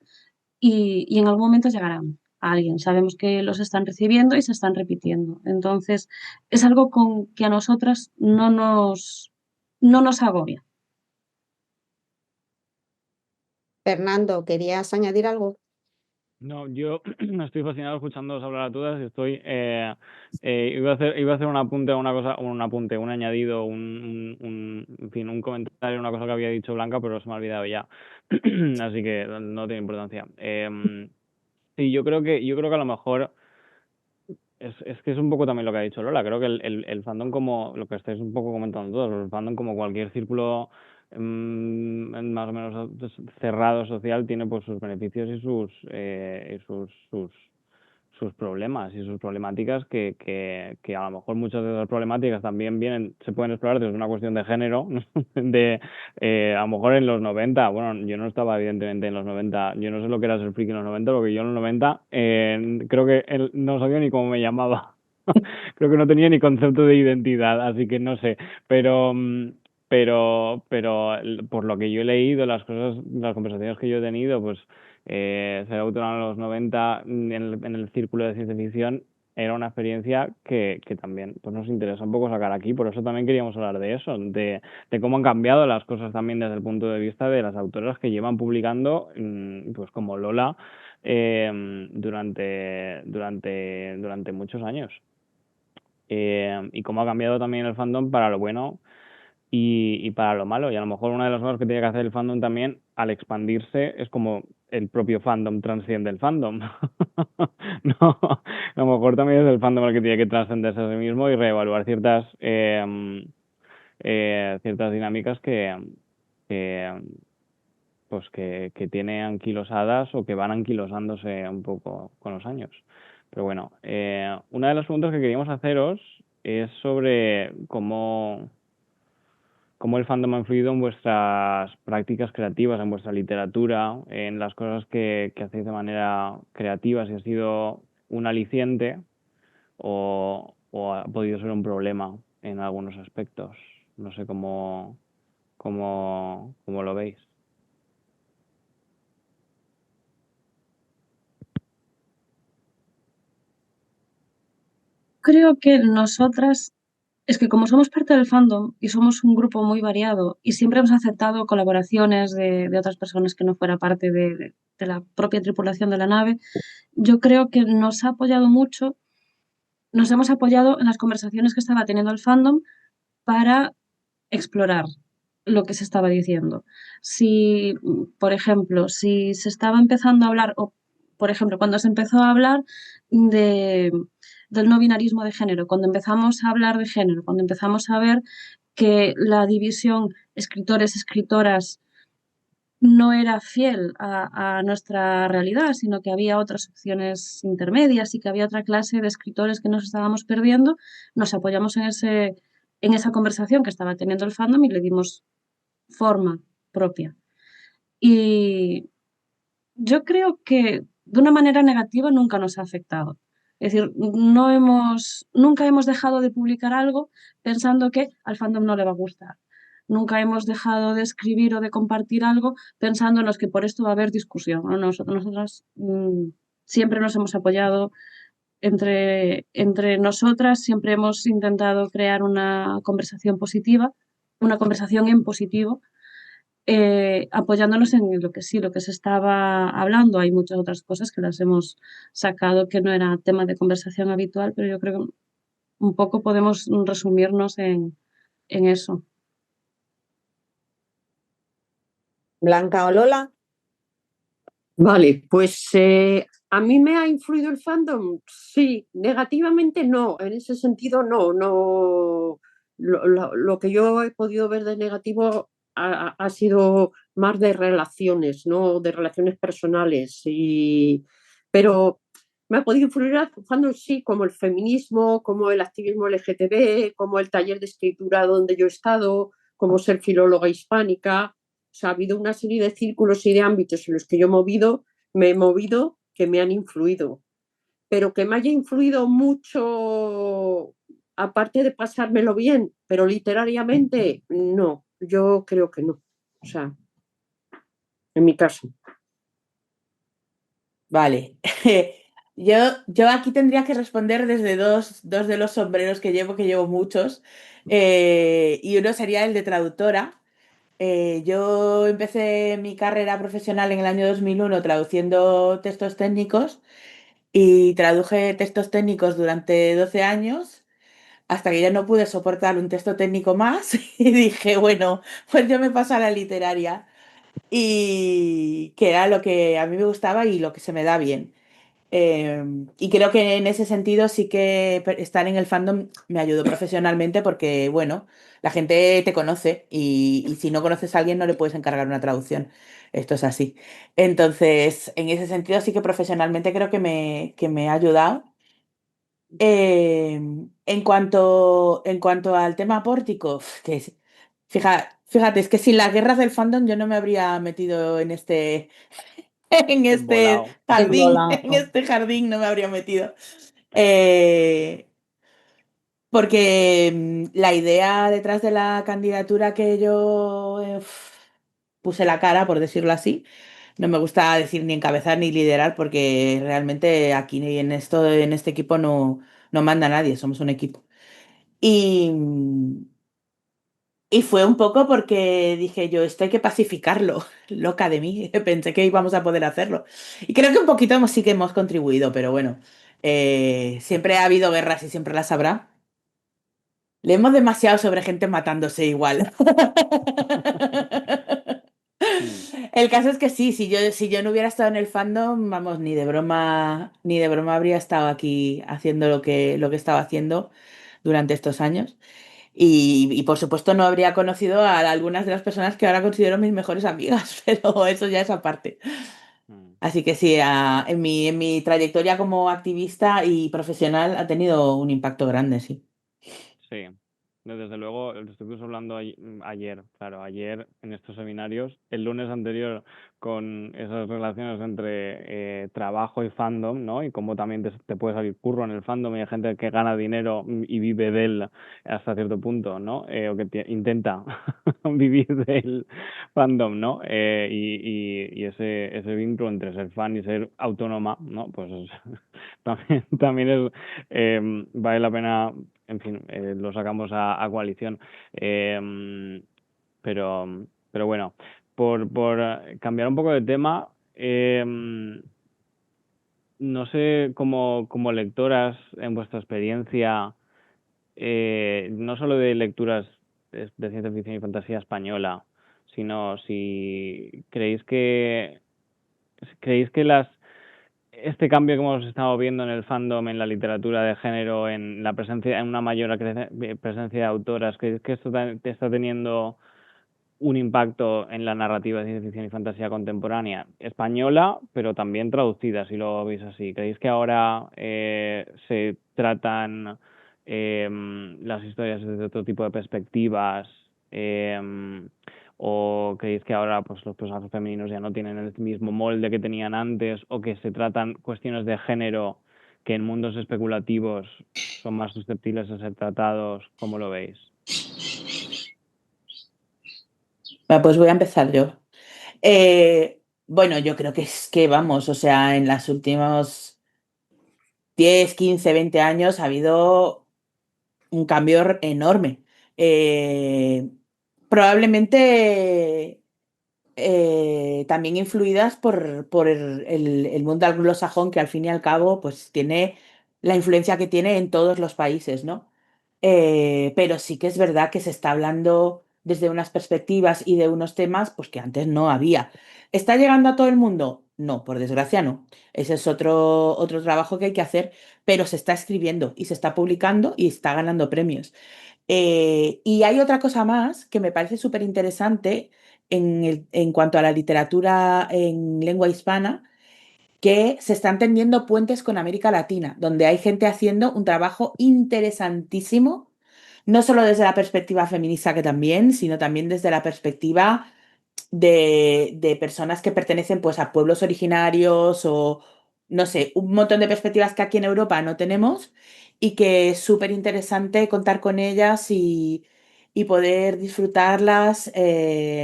y en algún momento llegarán a alguien. Sabemos que los están recibiendo y se están repitiendo. Entonces, es algo con que a nosotras no nos agobia. Fernando, ¿querías añadir algo? No, yo estoy fascinado escuchándoos hablar a todas y estoy iba a hacer un apunte a una cosa, un añadido, en fin, un comentario, una cosa que había dicho Blanca, pero se me ha olvidado ya. Así que no tiene importancia. Sí, yo creo que a lo mejor es que es un poco también lo que ha dicho Lola. Creo que el fandom, como lo que estáis un poco comentando todos, el fandom, como cualquier círculo más o menos cerrado social, tiene pues sus beneficios y sus problemas y sus problemáticas que a lo mejor muchas de esas problemáticas también se pueden explorar desde una cuestión de género, de a lo mejor en los 90, bueno, yo no estaba evidentemente en los 90, yo no sé lo que era ser friki en los 90, porque yo en los 90 creo que él no sabía ni cómo me llamaba. Creo que no tenía ni concepto de identidad, así que no sé, pero por lo que yo he leído, las conversaciones que yo he tenido, pues ser autor en los 90 en el círculo de ciencia ficción era una experiencia que también pues nos interesa un poco sacar aquí, por eso también queríamos hablar de eso, de cómo han cambiado las cosas también desde el punto de vista de las autoras que llevan publicando, pues como Lola, durante muchos años. Y cómo ha cambiado también el fandom para lo bueno y para lo malo. Y a lo mejor una de las cosas que tiene que hacer el fandom también, al expandirse, es como el propio fandom transciende el fandom. No, a lo mejor también es el fandom el que tiene que trascenderse a sí mismo y reevaluar ciertas dinámicas que, pues que tiene anquilosadas o que van anquilosándose un poco con los años. Pero bueno, una de las preguntas que queríamos haceros es sobre cómo el fandom ha influido en vuestras prácticas creativas, en vuestra literatura, en las cosas que hacéis de manera creativa, si ha sido un aliciente o ha podido ser un problema en algunos aspectos. No sé cómo lo veis. Creo que nosotras, es que como somos parte del fandom y somos un grupo muy variado y siempre hemos aceptado colaboraciones de otras personas que no fuera parte de la propia tripulación de la nave, yo creo que nos ha apoyado mucho, nos hemos apoyado en las conversaciones que estaba teniendo el fandom para explorar lo que se estaba diciendo. Si, por ejemplo, si se estaba empezando a hablar, o por ejemplo, cuando se empezó a hablar de, del no binarismo de género, cuando empezamos a hablar de género, cuando empezamos a ver que la división escritores, escritoras no era fiel a nuestra realidad, sino que había otras opciones intermedias y que había otra clase de escritores que nos estábamos perdiendo, nos apoyamos en esa conversación que estaba teniendo el fandom y le dimos forma propia. Y yo creo que de una manera negativa nunca nos ha afectado. Es decir, nunca hemos dejado de publicar algo pensando que al fandom no le va a gustar. Nunca hemos dejado de escribir o de compartir algo pensándonos que por esto va a haber discusión, ¿no? Nosotras siempre nos hemos apoyado entre nosotras, siempre hemos intentado crear una conversación positiva, una conversación en positivo, apoyándonos en lo que sí, lo que se estaba hablando. Hay muchas otras cosas que las hemos sacado que no era tema de conversación habitual, pero yo creo que un poco podemos resumirnos en eso. Blanca o Lola. Vale, pues a mí me ha influido el fandom, sí, negativamente no, en ese sentido no. Lo que yo he podido ver de negativo ha sido más de relaciones, ¿no? De relaciones personales, pero me ha podido influir el fandom, sí, como el feminismo, como el activismo LGTB, como el taller de escritura donde yo he estado, como ser filóloga hispánica. O sea, ha habido una serie de círculos y de ámbitos en los que me he movido, que me han influido. Pero que me haya influido mucho, aparte de pasármelo bien, pero literariamente, no. Yo creo que no. O sea, en mi caso. Vale. Yo aquí tendría que responder desde dos de los sombreros que llevo muchos, y uno sería el de traductora. Yo empecé mi carrera profesional en el año 2001 traduciendo textos técnicos y traduje textos técnicos durante 12 años hasta que ya no pude soportar un texto técnico más y dije, bueno, pues yo me paso a la literaria y que era lo que a mí me gustaba y lo que se me da bien. Y creo que en ese sentido sí que estar en el fandom me ayudó profesionalmente porque, bueno, la gente te conoce y si no conoces a alguien no le puedes encargar una traducción. Esto es así. Entonces, en ese sentido sí que profesionalmente creo que me ha ayudado. En cuanto al tema pórtico, fíjate, es que sin las guerras del fandom yo no me habría metido en en este Embolado. Embolado. en este jardín no me habría metido. Eh, Porque la idea detrás de la candidatura que yo puse la cara, por decirlo así, No me gusta decir ni encabezar ni liderar porque realmente aquí en este equipo no manda nadie, somos un equipo. Y, y fue un poco porque dije yo, esto hay que pacificarlo, loca de mí, pensé que íbamos a poder hacerlo. Y creo que un poquito sí que hemos contribuido, pero bueno, siempre ha habido guerras y siempre las habrá. Leemos demasiado sobre gente matándose igual. Mm, El caso es que sí, si yo no hubiera estado en el fandom, vamos, ni de broma habría estado aquí haciendo lo que estaba haciendo durante estos años. Y por supuesto no habría conocido a algunas de las personas que ahora considero mis mejores amigas, pero eso ya es aparte. mm. Así que sí, en mi trayectoria como activista y profesional ha tenido un impacto grande, sí. Sí, desde luego, lo estuvimos hablando ayer, claro, ayer en estos seminarios, el lunes anterior con esas relaciones entre trabajo y fandom, ¿no? Y cómo también te puede salir curro en el fandom y hay gente que gana dinero y vive de él hasta cierto punto, ¿no? O que intenta vivir del fandom, ¿no? Y ese vínculo entre ser fan y ser autónoma, ¿no? Pues también es, vale la pena, en fin, lo sacamos a coalición. Eh, pero bueno, por cambiar un poco de tema, no sé como lectoras, en vuestra experiencia, no solo de lecturas de ciencia ficción y fantasía española, sino si creéis que este cambio que hemos estado viendo en el fandom, en la literatura de género, en la presencia, en una mayor presencia de autoras, ¿creéis que esto está teniendo un impacto en la narrativa de ciencia ficción y fantasía contemporánea española, pero también traducida, si lo veis así? ¿Creéis que ahora se tratan las historias desde otro tipo de perspectivas? ¿O creéis que ahora pues los personajes femeninos ya no tienen el mismo molde que tenían antes, o que se tratan cuestiones de género que en mundos especulativos son más susceptibles de ser tratados? ¿Cómo lo veis? Pues voy a empezar yo. Bueno, yo creo que es que vamos, o sea, en los últimos 10, 15, 20 años ha habido un cambio enorme. Eh, Probablemente también influidas por el mundo anglosajón, que al fin y al cabo pues tiene la influencia que tiene en todos los países, ¿no? Pero sí que es verdad que se está hablando desde unas perspectivas y de unos temas pues que antes no había. ¿Está llegando a todo el mundo? No, por desgracia no. Ese es otro trabajo que hay que hacer, pero se está escribiendo y se está publicando y está ganando premios. Y hay otra cosa más que me parece súper interesante en cuanto a la literatura en lengua hispana, que se están tendiendo puentes con América Latina, donde hay gente haciendo un trabajo interesantísimo, no solo desde la perspectiva feminista, que también, sino también desde la perspectiva de personas que pertenecen pues a pueblos originarios o, no sé, un montón de perspectivas que aquí en Europa no tenemos y que es súper interesante contar con ellas y poder disfrutarlas.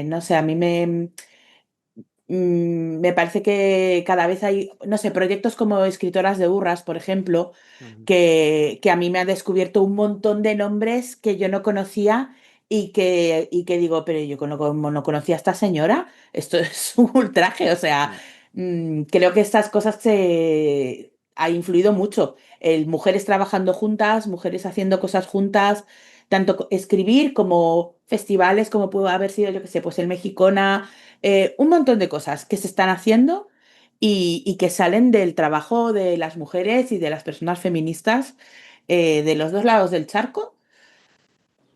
No sé, a mí me parece que cada vez hay, no sé, proyectos como Escritoras de Hurras, por ejemplo, Ujú. que a mí me ha descubierto un montón de nombres que yo no conocía y que digo, pero yo como no conocía a esta señora, esto es un ultraje, o sea, Mm, creo que estas cosas ha influido mucho. Mujeres trabajando juntas, mujeres haciendo cosas juntas, tanto escribir como festivales, como pudo haber sido, yo que sé, pues el Mexicona, un montón de cosas que se están haciendo y que salen del trabajo de las mujeres y de las personas feministas de los dos lados del charco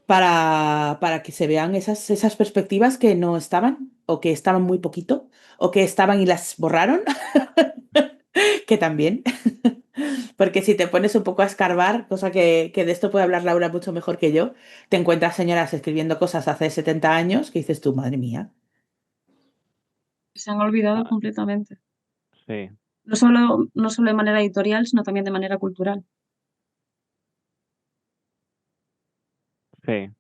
para que se vean esas perspectivas que no estaban o que estaban muy poquito o que estaban y las borraron, que también. Porque si te pones un poco a escarbar, cosa que de esto puede hablar Laura mucho mejor que yo, te encuentras señoras escribiendo cosas hace 70 años que dices tú, madre mía. Se han olvidado ah, completamente. sí, No solo de manera editorial, sino también de manera cultural. sí.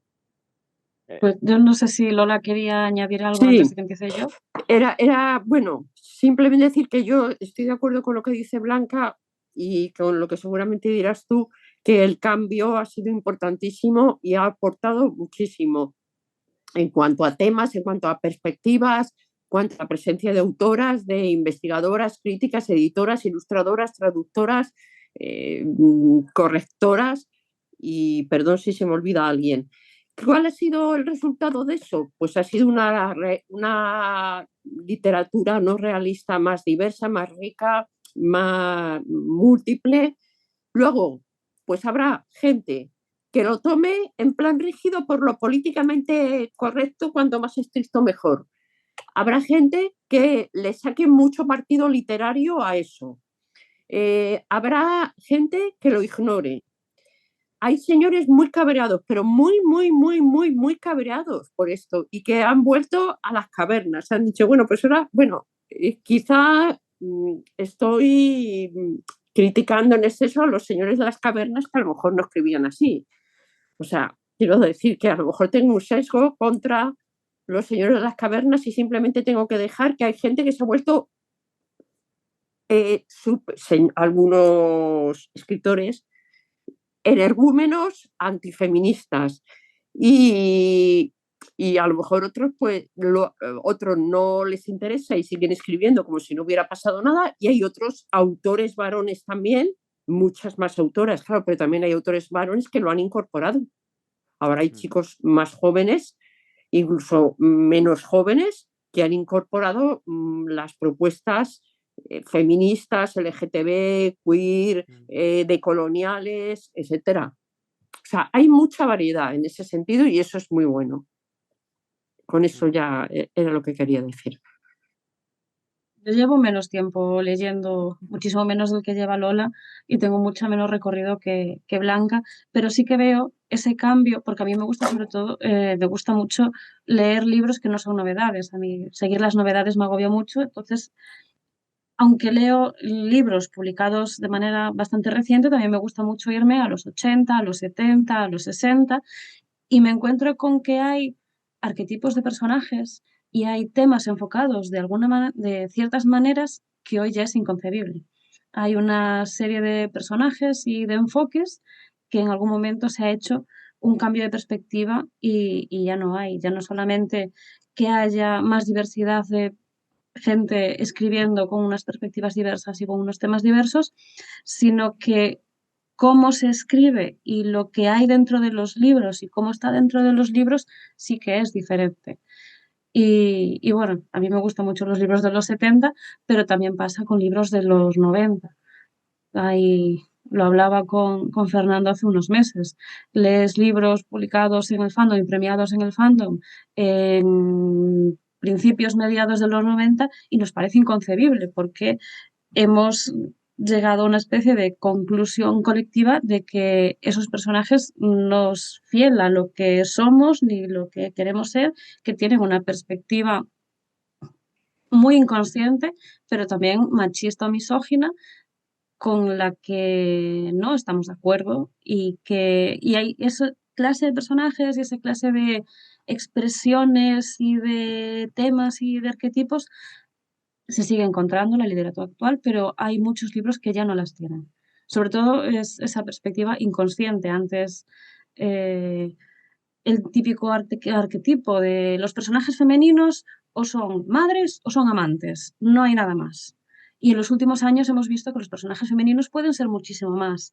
Pues yo no sé si Lola quería añadir algo antes Sí, de que empiece yo. bueno, simplemente decir que yo estoy de acuerdo con lo que dice Blanca y con lo que seguramente dirás tú, que el cambio ha sido importantísimo y ha aportado muchísimo en cuanto a temas, en cuanto a perspectivas, en cuanto a la presencia de autoras, de investigadoras, críticas, editoras, ilustradoras, traductoras, correctoras y perdón si se me olvida alguien. ¿Cuál ha sido el resultado de eso? Pues ha sido una literatura no realista más diversa, más rica, más múltiple. Luego, pues habrá gente que lo tome en plan rígido por lo políticamente correcto, cuanto más estricto mejor. Habrá gente que le saque mucho partido literario a eso. Habrá gente que lo ignore. Hay señores muy cabreados, pero muy, muy, muy, muy, muy cabreados por esto y que han vuelto a las cavernas. Han dicho, bueno, pues ahora, bueno, quizá estoy criticando en exceso a los señores de las cavernas que a lo mejor no escribían así. O sea, quiero decir que a lo mejor tengo un sesgo contra los señores de las cavernas y simplemente tengo que dejar que hay gente que se ha vuelto, algunos escritores, energúmenos antifeministas y, y a lo mejor otros pues otros no les interesa y siguen escribiendo como si no hubiera pasado nada y hay otros autores varones también, muchas más autoras, claro, pero también hay autores varones que lo han incorporado. Ahora hay chicos más jóvenes, incluso menos jóvenes, que han incorporado las propuestas feministas, LGTB, queer, decoloniales, etcétera. O sea, hay mucha variedad en ese sentido y eso es muy bueno. Con eso ya era lo que quería decir. Yo llevo menos tiempo leyendo, muchísimo menos del que lleva Lola, y tengo mucho menos recorrido que Blanca, pero sí que veo ese cambio, porque a mí me gusta sobre todo, me gusta mucho leer libros que no son novedades. A mí seguir las novedades me agobia mucho, entonces, aunque leo libros publicados de manera bastante reciente, también me gusta mucho irme a los 80, a los 70, a los 60, y me encuentro con que hay arquetipos de personajes y hay temas enfocados de ciertas maneras que hoy ya es inconcebible. Hay una serie de personajes y de enfoques que en algún momento se ha hecho un cambio de perspectiva y ya no hay, ya no solamente que haya más diversidad de gente escribiendo con unas perspectivas diversas y con unos temas diversos, sino que cómo se escribe y lo que hay dentro de los libros y cómo está dentro de los libros sí que es diferente. Y bueno, a mí me gustan mucho los libros de los 70, pero también pasa con libros de los 90. Ahí lo hablaba con Fernando hace unos meses. Lees libros publicados en el fandom y premiados en el fandom en principios, mediados de los 90 y nos parece inconcebible porque hemos llegado a una especie de conclusión colectiva de que esos personajes no es fiel a lo que somos ni lo que queremos ser, que tienen una perspectiva muy inconsciente, pero también machista o misógina, con la que no estamos de acuerdo y hay esa clase de personajes y esa clase de expresiones y de temas y de arquetipos se sigue encontrando en la literatura actual, pero hay muchos libros que ya no las tienen. Sobre todo es esa perspectiva inconsciente. Antes, eh, el típico arquetipo de los personajes femeninos o son madres o son amantes, no hay nada más. Y en los últimos años hemos visto que los personajes femeninos pueden ser muchísimo más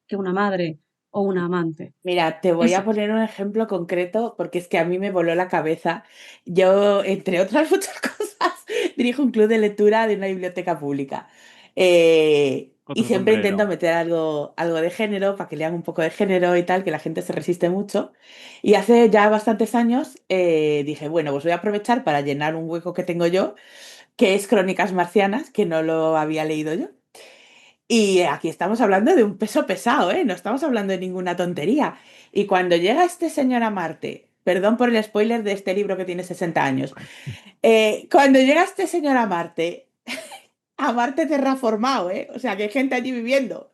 que una madre o una amante. Mira, te voy a poner un ejemplo concreto porque es que a mí me voló la cabeza. Yo, entre otras muchas cosas, dirijo un club de lectura de una biblioteca pública. Y Otro siempre sombrero. intento meter algo de género para que lean un poco de género y tal, que la gente se resiste mucho. Y hace ya bastantes años dije, bueno, pues voy a aprovechar para llenar un hueco que tengo yo, que es Crónicas Marcianas, que no lo había leído yo. Y aquí estamos hablando de un peso pesado, ¿eh? No estamos hablando de ninguna tontería. Y cuando llega este señor a Marte, perdón por el spoiler de este libro que tiene 60 años, cuando llega este señor a Marte terraformado, ¿eh? O sea, que hay gente allí viviendo,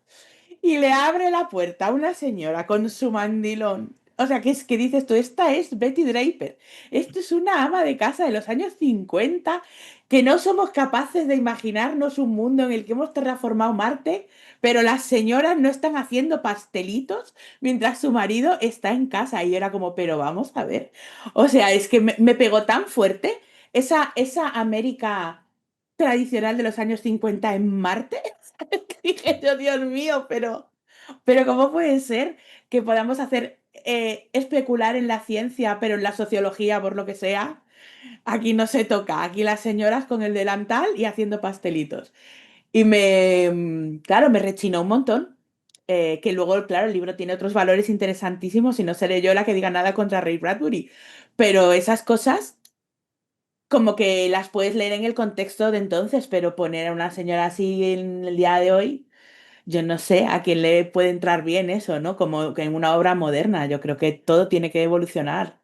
y le abre la puerta a una señora con su mandilón O sea, que es que dices tú, esta es Betty Draper. Esto es una ama de casa de los años 50 que no somos capaces de imaginarnos un mundo en el que hemos terraformado Marte, pero las señoras no están haciendo pastelitos mientras su marido está en casa. Y era como, pero vamos a ver. O sea, es que me pegó tan fuerte esa América tradicional de los años 50 en Marte. Que dije yo, Dios mío, pero ¿cómo puede ser que podamos hacer especular en la ciencia, pero en la sociología, por lo que sea, aquí no se toca? Aquí las señoras con el delantal y haciendo pastelitos. Y claro, me rechinó un montón. Que luego, claro, el libro tiene otros valores interesantísimos y no seré yo la que diga nada contra Ray Bradbury. Pero esas cosas, como que las puedes leer en el contexto de entonces, pero poner a una señora así en el día de hoy. Yo no sé a quién le puede entrar bien eso, ¿no? Como que en una obra moderna. Yo creo que todo tiene que evolucionar.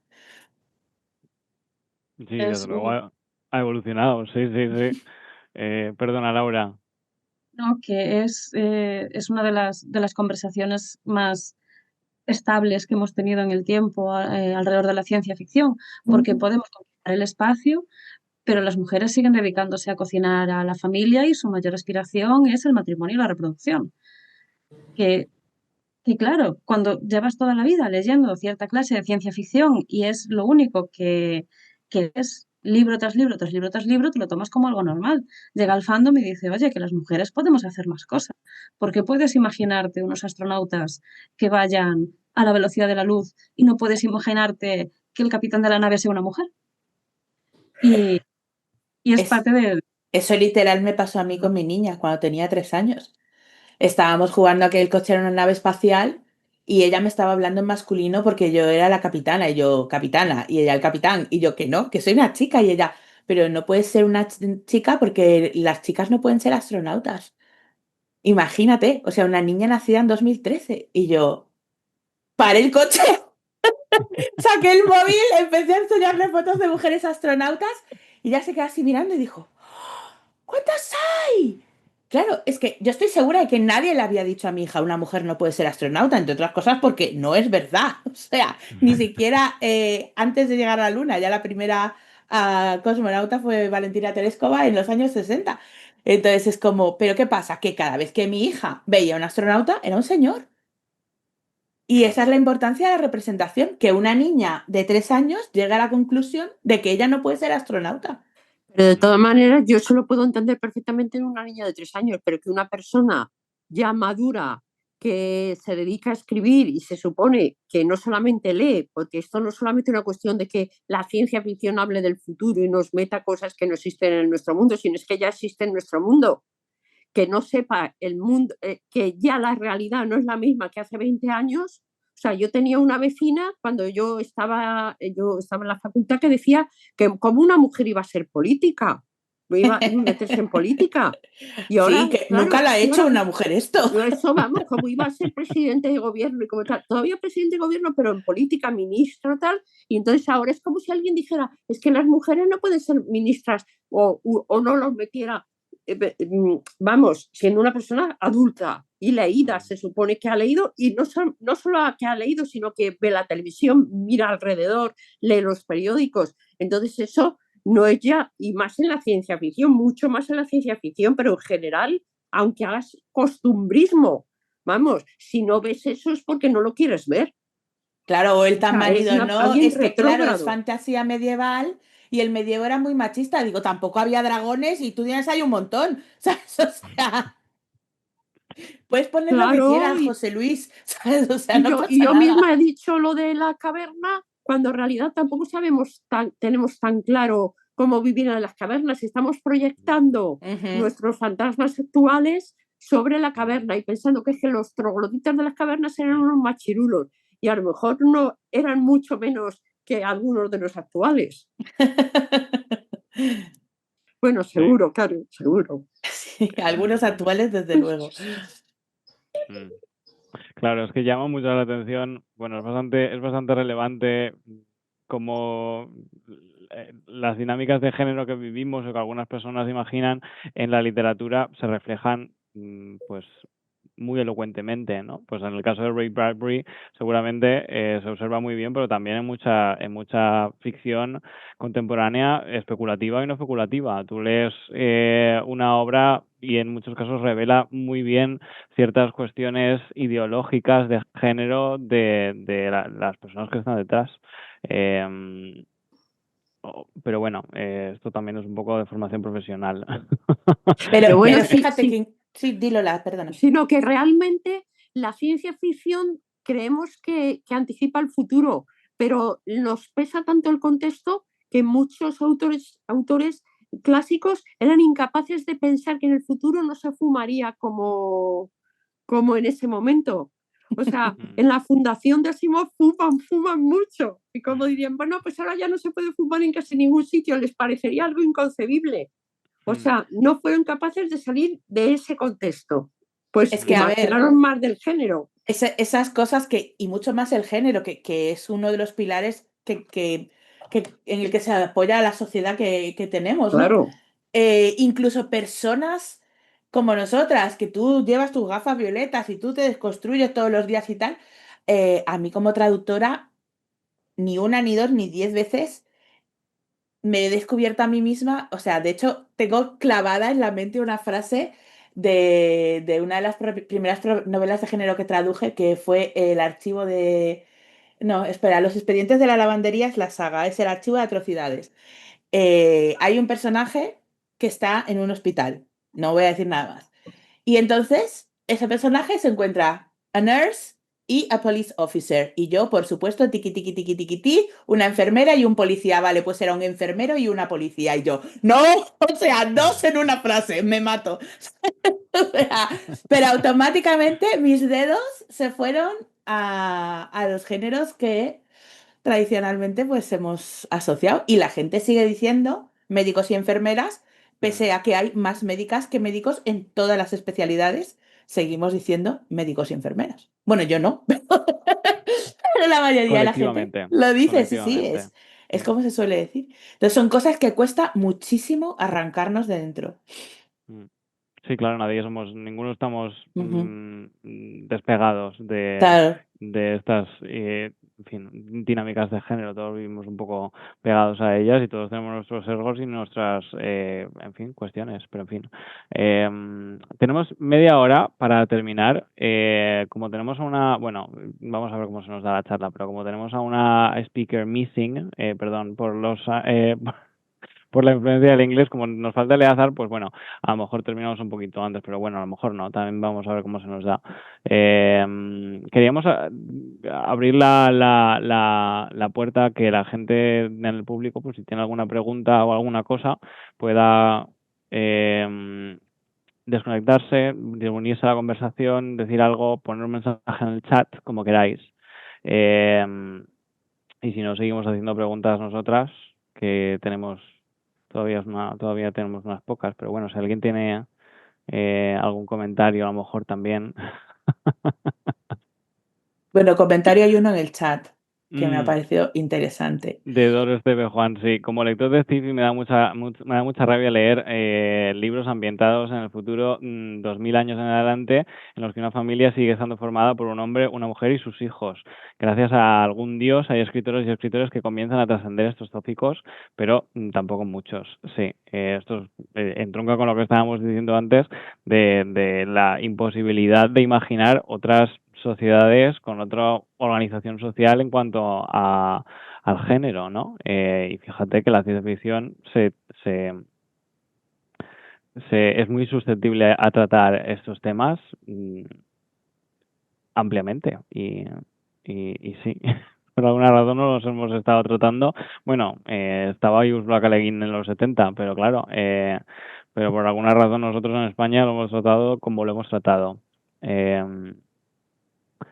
Sí, Es desde luego ha evolucionado, sí, sí, sí. Perdona, Laura. ¿no? Que es una de las conversaciones más estables que hemos tenido en el tiempo alrededor de la ciencia ficción, porque podemos conquistar el espacio, pero las mujeres siguen dedicándose a cocinar a la familia y su mayor aspiración es el matrimonio y la reproducción. Que, que claro, cuando llevas toda la vida leyendo cierta clase de ciencia ficción y es lo único que es libro tras libro, tras libro, tras libro, te lo tomas como algo normal. Llega al fandom y dice, oye, que las mujeres podemos hacer más cosas. Porque puedes imaginarte unos astronautas que vayan a la velocidad de la luz y no puedes imaginarte que el capitán de la nave sea una mujer. Y, y es Es, parte de... eso literal me pasó a mí con mi niña cuando tenía 3 años. Estábamos jugando a que el coche era una nave espacial y ella me estaba hablando en masculino porque yo era la capitana y yo capitana y ella el capitán y yo que no, que soy una chica y ella, pero no puedes ser una chica porque las chicas no pueden ser astronautas. Imagínate, o sea, una niña nacida en 2013 y yo paré el coche. Saqué el móvil, empecé a enseñarle fotos de mujeres astronautas y ya se quedó así mirando y dijo, ¿cuántas hay? Claro, es que yo estoy segura de que nadie le había dicho a mi hija una mujer no puede ser astronauta, entre otras cosas porque no es verdad. O sea, ni siquiera antes de llegar a la Luna, ya la primera cosmonauta fue Valentina Tereskova en los años 60. Entonces es como, ¿pero qué pasa? Que cada vez que mi hija veía a un astronauta era un señor. Y esa es la importancia de la representación, que una niña de 3 años llegue a la conclusión de que ella no puede ser astronauta. Pero de todas maneras, yo eso lo puedo entender perfectamente en una niña de 3 años, pero que una persona ya madura que se dedica a escribir y se supone que no solamente lee, porque esto no es solamente una cuestión de que la ciencia ficción hable del futuro y nos meta cosas que no existen en nuestro mundo, sino es que ya existe en nuestro mundo, que no sepa el mundo, que ya la realidad no es la misma que hace 20 años. O sea, yo tenía una vecina cuando yo estaba en la facultad que decía que como una mujer iba a ser política, iba a meterse en política. Y Sí, ahora, que nunca claro, la ha y hecho ahora una mujer esto. eso vamos, como iba a ser presidente de gobierno y como tal, todavía presidente de gobierno, pero en política, ministro, tal, y entonces ahora es como si alguien dijera, es que las mujeres no pueden ser ministras o no los metiera, vamos, siendo una persona adulta y leída, se supone que ha leído, y no solo que ha leído, sino que ve la televisión, mira alrededor, lee los periódicos, entonces eso no es ya, y más en la ciencia ficción, mucho más en la ciencia ficción, pero en general aunque hagas costumbrismo. Vamos, si no ves eso es porque no lo quieres ver. Claro, o el O tan sea, eres marido, no, alguien es que claro, es retrógrado. fantasía medieval y el medievo era muy machista. Digo, tampoco había dragones y tú tienes ahí un montón. ¿Sabes? O sea, puedes poner lo que Claro, quieras, José Luis. ¿Sabes? O sea, no y pasa yo misma nada. he dicho lo de la caverna, cuando en realidad tampoco tenemos tan claro cómo vivir en las cavernas. Estamos proyectando Ujú. nuestros fantasmas actuales sobre la caverna y pensando que es que los trogloditas de las cavernas eran unos machirulos y a lo mejor no eran mucho menos que algunos de los actuales. Bueno, Sí. seguro, claro, seguro. Sí, algunos actuales, desde luego. Mm. Claro, es que llama mucho la atención, bueno, es bastante relevante como las dinámicas de género que vivimos o que algunas personas imaginan en la literatura se reflejan pues muy elocuentemente, ¿no? Pues en el caso de Ray Bradbury seguramente se observa muy bien, pero también en mucha ficción contemporánea especulativa y no especulativa. Tú lees una obra y en muchos casos revela muy bien ciertas cuestiones ideológicas de género de las personas que están detrás. Pero bueno, esto también es un poco de formación profesional. Pero bueno, sí, fíjate sí. que... Sí, dilo, perdona. Sino que realmente la ciencia ficción creemos que anticipa el futuro, pero nos pesa tanto el contexto que muchos autores clásicos eran incapaces de pensar que en el futuro no se fumaría como en ese momento. O sea, en la fundación de Asimov fuman mucho. Y como dirían, bueno, pues ahora ya no se puede fumar en casi ningún sitio, les parecería algo inconcebible. O sea, no fueron capaces de salir de ese contexto. Pues Es que, a ver, imaginaron más del género. esas cosas y mucho más el género, que es uno de los pilares en el que se apoya la sociedad que tenemos, ¿no? Claro. Incluso personas como nosotras, que tú llevas tus gafas violetas y tú te desconstruyes todos los días y tal, a mí como traductora, ni una, ni dos, ni 10 veces me he descubierto a mí misma, o sea, de hecho, tengo clavada en la mente una frase de una de las primeras novelas de género que traduje, que fue el archivo de... No, espera, Los expedientes de la lavandería es la saga, es el archivo de atrocidades. Hay un personaje que está en un hospital, no voy a decir nada más. Y entonces, ese personaje se encuentra a nurse y a police officer. Y yo, por supuesto, tiqui, tiqui, tiqui, tiqui, ti, una enfermera y un policía. Vale, pues era un enfermero y una policía. Y yo, no, o sea, dos en una frase, me mato. O sea, pero automáticamente mis dedos se fueron a los géneros que tradicionalmente pues hemos asociado. Y la gente sigue diciendo médicos y enfermeras, pese a que hay más médicas que médicos en todas las especialidades, seguimos diciendo médicos y enfermeras. Bueno, yo no, pero la mayoría de la gente Colectivamente. lo dice, sí, Colectivamente. es como se suele decir. Entonces son cosas que cuesta muchísimo arrancarnos de dentro. Sí, claro, ninguno estamos Ujú. despegados Claro. de estas en fin, dinámicas de género. Todos vivimos un poco pegados a ellas y todos tenemos nuestros sesgos y nuestras, en fin, cuestiones. Pero en fin, tenemos media hora para terminar. Como tenemos bueno, vamos a ver cómo se nos da la charla, pero como tenemos a una speaker missing, perdón por por la influencia del inglés, como nos falta Eleazar, pues bueno, a lo mejor terminamos un poquito antes, pero bueno, a lo mejor no, también vamos a ver cómo se nos da. Queríamos abrir la puerta, que la gente en el público, pues si tiene alguna pregunta o alguna cosa, pueda desconectarse, unirse a la conversación, decir algo, poner un mensaje en el chat, como queráis. Y si no, seguimos haciendo preguntas nosotras, que tenemos todavía tenemos unas pocas, pero bueno, si alguien tiene algún comentario, a lo mejor también. Bueno, comentario hay uno en el chat que me ha parecido interesante. De Doros TV Juan, sí. Como lector de sci-fi me da mucha rabia leer libros ambientados en el futuro 2000 años en adelante, en los que una familia sigue estando formada por un hombre, una mujer y sus hijos. Gracias a algún dios hay escritores y escritores que comienzan a trascender estos tópicos, pero tampoco muchos. Sí, esto entronca con lo que estábamos diciendo antes de la imposibilidad de imaginar otras sociedades con otra organización social en cuanto al género, ¿no? Y fíjate que la ciencia ficción es muy susceptible a tratar estos temas ampliamente y sí, por alguna razón no los hemos estado tratando. Bueno, estaba Ursula K. Le Guin en los 70, pero claro, pero por alguna razón nosotros en España lo hemos tratado como lo hemos tratado.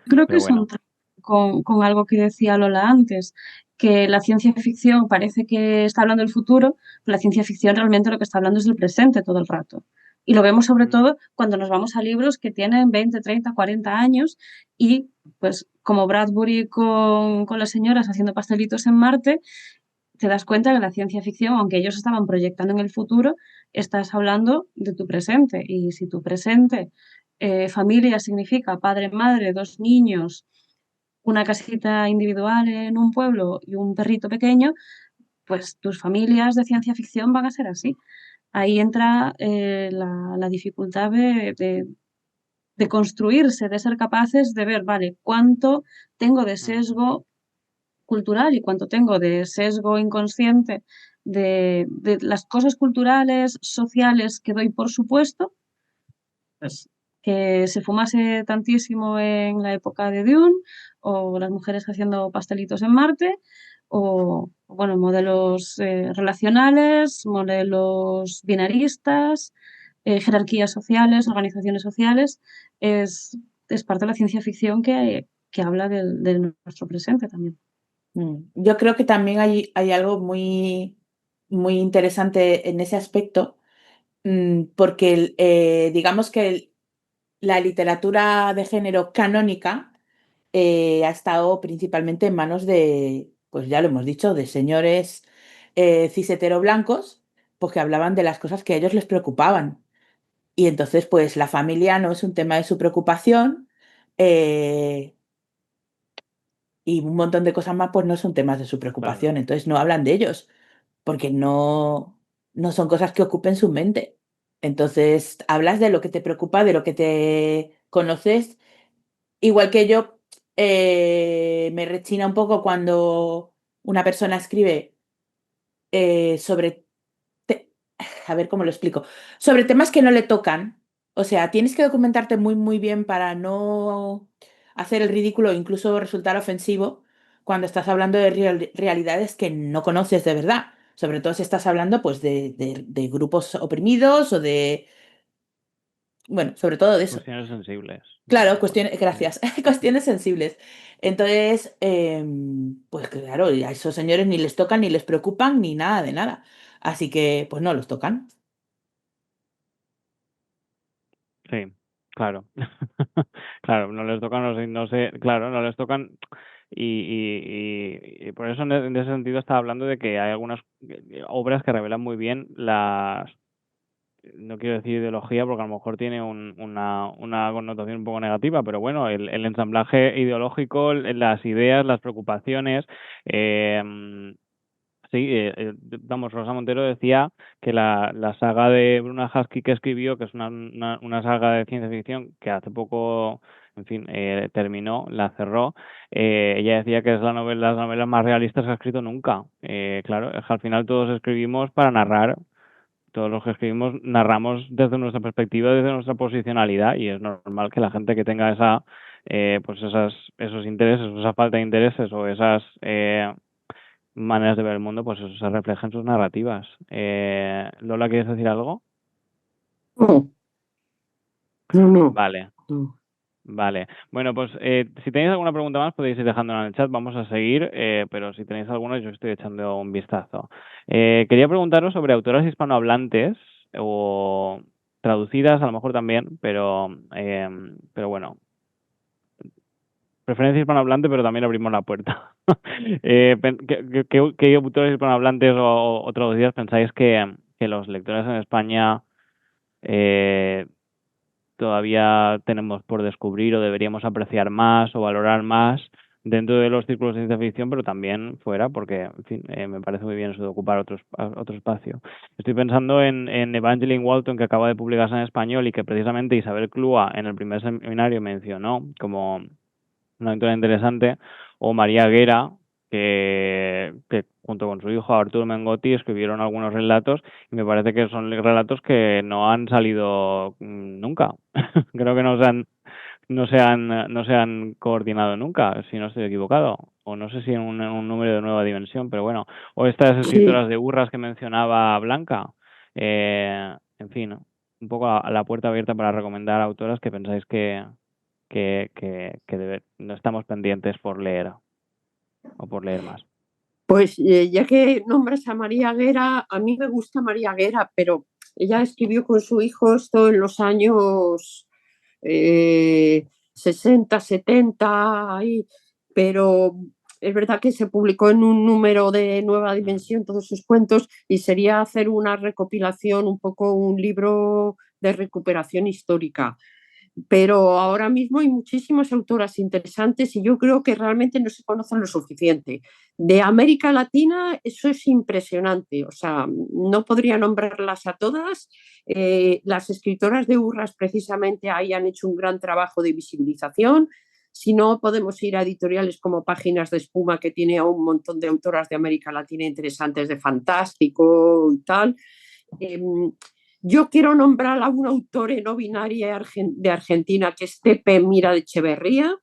Creo que Pero son bueno. con algo que decía Lola antes, que la ciencia ficción parece que está hablando del futuro, pero la ciencia ficción realmente lo que está hablando es del presente todo el rato. Y lo vemos sobre todo cuando nos vamos a libros que tienen 20, 30, 40 años y pues como Bradbury con las señoras haciendo pastelitos en Marte, te das cuenta que la ciencia ficción, aunque ellos estaban proyectando en el futuro, estás hablando de tu presente. Y si tu presente familia significa padre, madre, 2 niños, una casita individual en un pueblo y un perrito pequeño, pues tus familias de ciencia ficción van a ser así. Ahí entra la dificultad de construirse, de ser capaces de ver, vale, cuánto tengo de sesgo cultural y cuánto tengo de sesgo inconsciente de las cosas culturales, sociales que doy por supuesto, pues que se fumase tantísimo en la época de Dune, o las mujeres haciendo pastelitos en Marte, o bueno, modelos relacionales, modelos binaristas, jerarquías sociales, organizaciones sociales, es parte de la ciencia ficción que habla de nuestro presente también. Yo creo que también hay algo muy, muy interesante en ese aspecto, porque digamos que la literatura de género canónica ha estado principalmente en manos de, pues ya lo hemos dicho, de señores cis hetero blancos, pues que hablaban de las cosas que a ellos les preocupaban. Y entonces, pues la familia no es un tema de su preocupación, y un montón de cosas más, pues no son temas de su preocupación. Claro. Entonces no hablan de ellos, porque no son cosas que ocupen su mente. Entonces hablas de lo que te preocupa, de lo que te conoces. Igual que yo, me rechina un poco cuando una persona escribe sobre, a ver cómo lo explico, sobre temas que no le tocan. O sea, tienes que documentarte muy, muy bien para no hacer el ridículo o incluso resultar ofensivo cuando estás hablando de realidades que no conoces de verdad. Sobre todo si estás hablando pues, de grupos oprimidos o de... Bueno, sobre todo de eso. Cuestiones sensibles. Claro, cuestiones, gracias, cuestiones sensibles. Entonces, pues claro, a esos señores ni les tocan, ni les preocupan, ni nada de nada. Así que, pues no los tocan. Sí, claro. Claro, no les tocan no sé, claro, no les tocan y por eso en ese sentido estaba hablando de que hay algunas obras que revelan muy bien no quiero decir ideología porque a lo mejor tiene una connotación un poco negativa, pero bueno, el ensamblaje ideológico, las ideas, las preocupaciones, sí, vamos, Rosa Montero decía que la saga de Bruna Husky que escribió, que es una saga de ciencia ficción que hace poco, en fin, terminó, la cerró, ella decía que es las novelas más realistas que ha escrito nunca. Claro, es que al final todos escribimos para narrar, todos los que escribimos narramos desde nuestra perspectiva, desde nuestra posicionalidad, y es normal que la gente que tenga pues esos intereses, esa falta de intereses o esas maneras de ver el mundo, pues eso se refleja en sus narrativas. Lola, ¿quieres decir algo? No, no. Vale, vale. Bueno, pues si tenéis alguna pregunta más podéis ir dejándola en el chat, vamos a seguir, pero si tenéis alguna yo estoy echando un vistazo. Quería preguntaros sobre autoras hispanohablantes o traducidas a lo mejor también, pero bueno, preferencia hispanohablante, pero también abrimos la puerta. ¿Qué autores hispanohablantes o traducidas pensáis que los lectores en España todavía tenemos por descubrir o deberíamos apreciar más o valorar más dentro de los círculos de ciencia ficción, pero también fuera, porque, en fin, me parece muy bien eso de ocupar otro espacio. Estoy pensando en Evangeline Walton, que acaba de publicarse en español y que precisamente Isabel Clúa en el primer seminario mencionó como una aventura interesante, o María Guerra, que junto con su hijo Arturo Mengotti escribieron algunos relatos y me parece que son relatos que no han salido nunca. Creo que no se han coordinado nunca, si no estoy equivocado, o no sé si en un número de Nueva Dimensión, pero bueno, o estas escritoras de burras que mencionaba Blanca, en fin, un poco a la puerta abierta para recomendar autoras que pensáis que no estamos pendientes por leer o por leer más. Pues ya que nombras a María Guerra, a mí me gusta María Guerra, pero ella escribió con su hijo esto en los años 60, 70, pero es verdad que se publicó en un número de Nueva Dimensión todos sus cuentos y sería hacer una recopilación, un poco un libro de recuperación histórica. pero ahora mismo hay muchísimas autoras interesantes y yo creo que realmente no se conocen lo suficiente. De América Latina eso es impresionante, o sea, no podría nombrarlas a todas. Las escritoras de Urras precisamente ahí han hecho un gran trabajo de visibilización. Si no, podemos ir a editoriales como Páginas de Espuma, que tiene a un montón de autoras de América Latina interesantes, de fantástico y tal. Yo quiero nombrar a una autora no binaria de Argentina, que es Tepe Mira de Echeverría,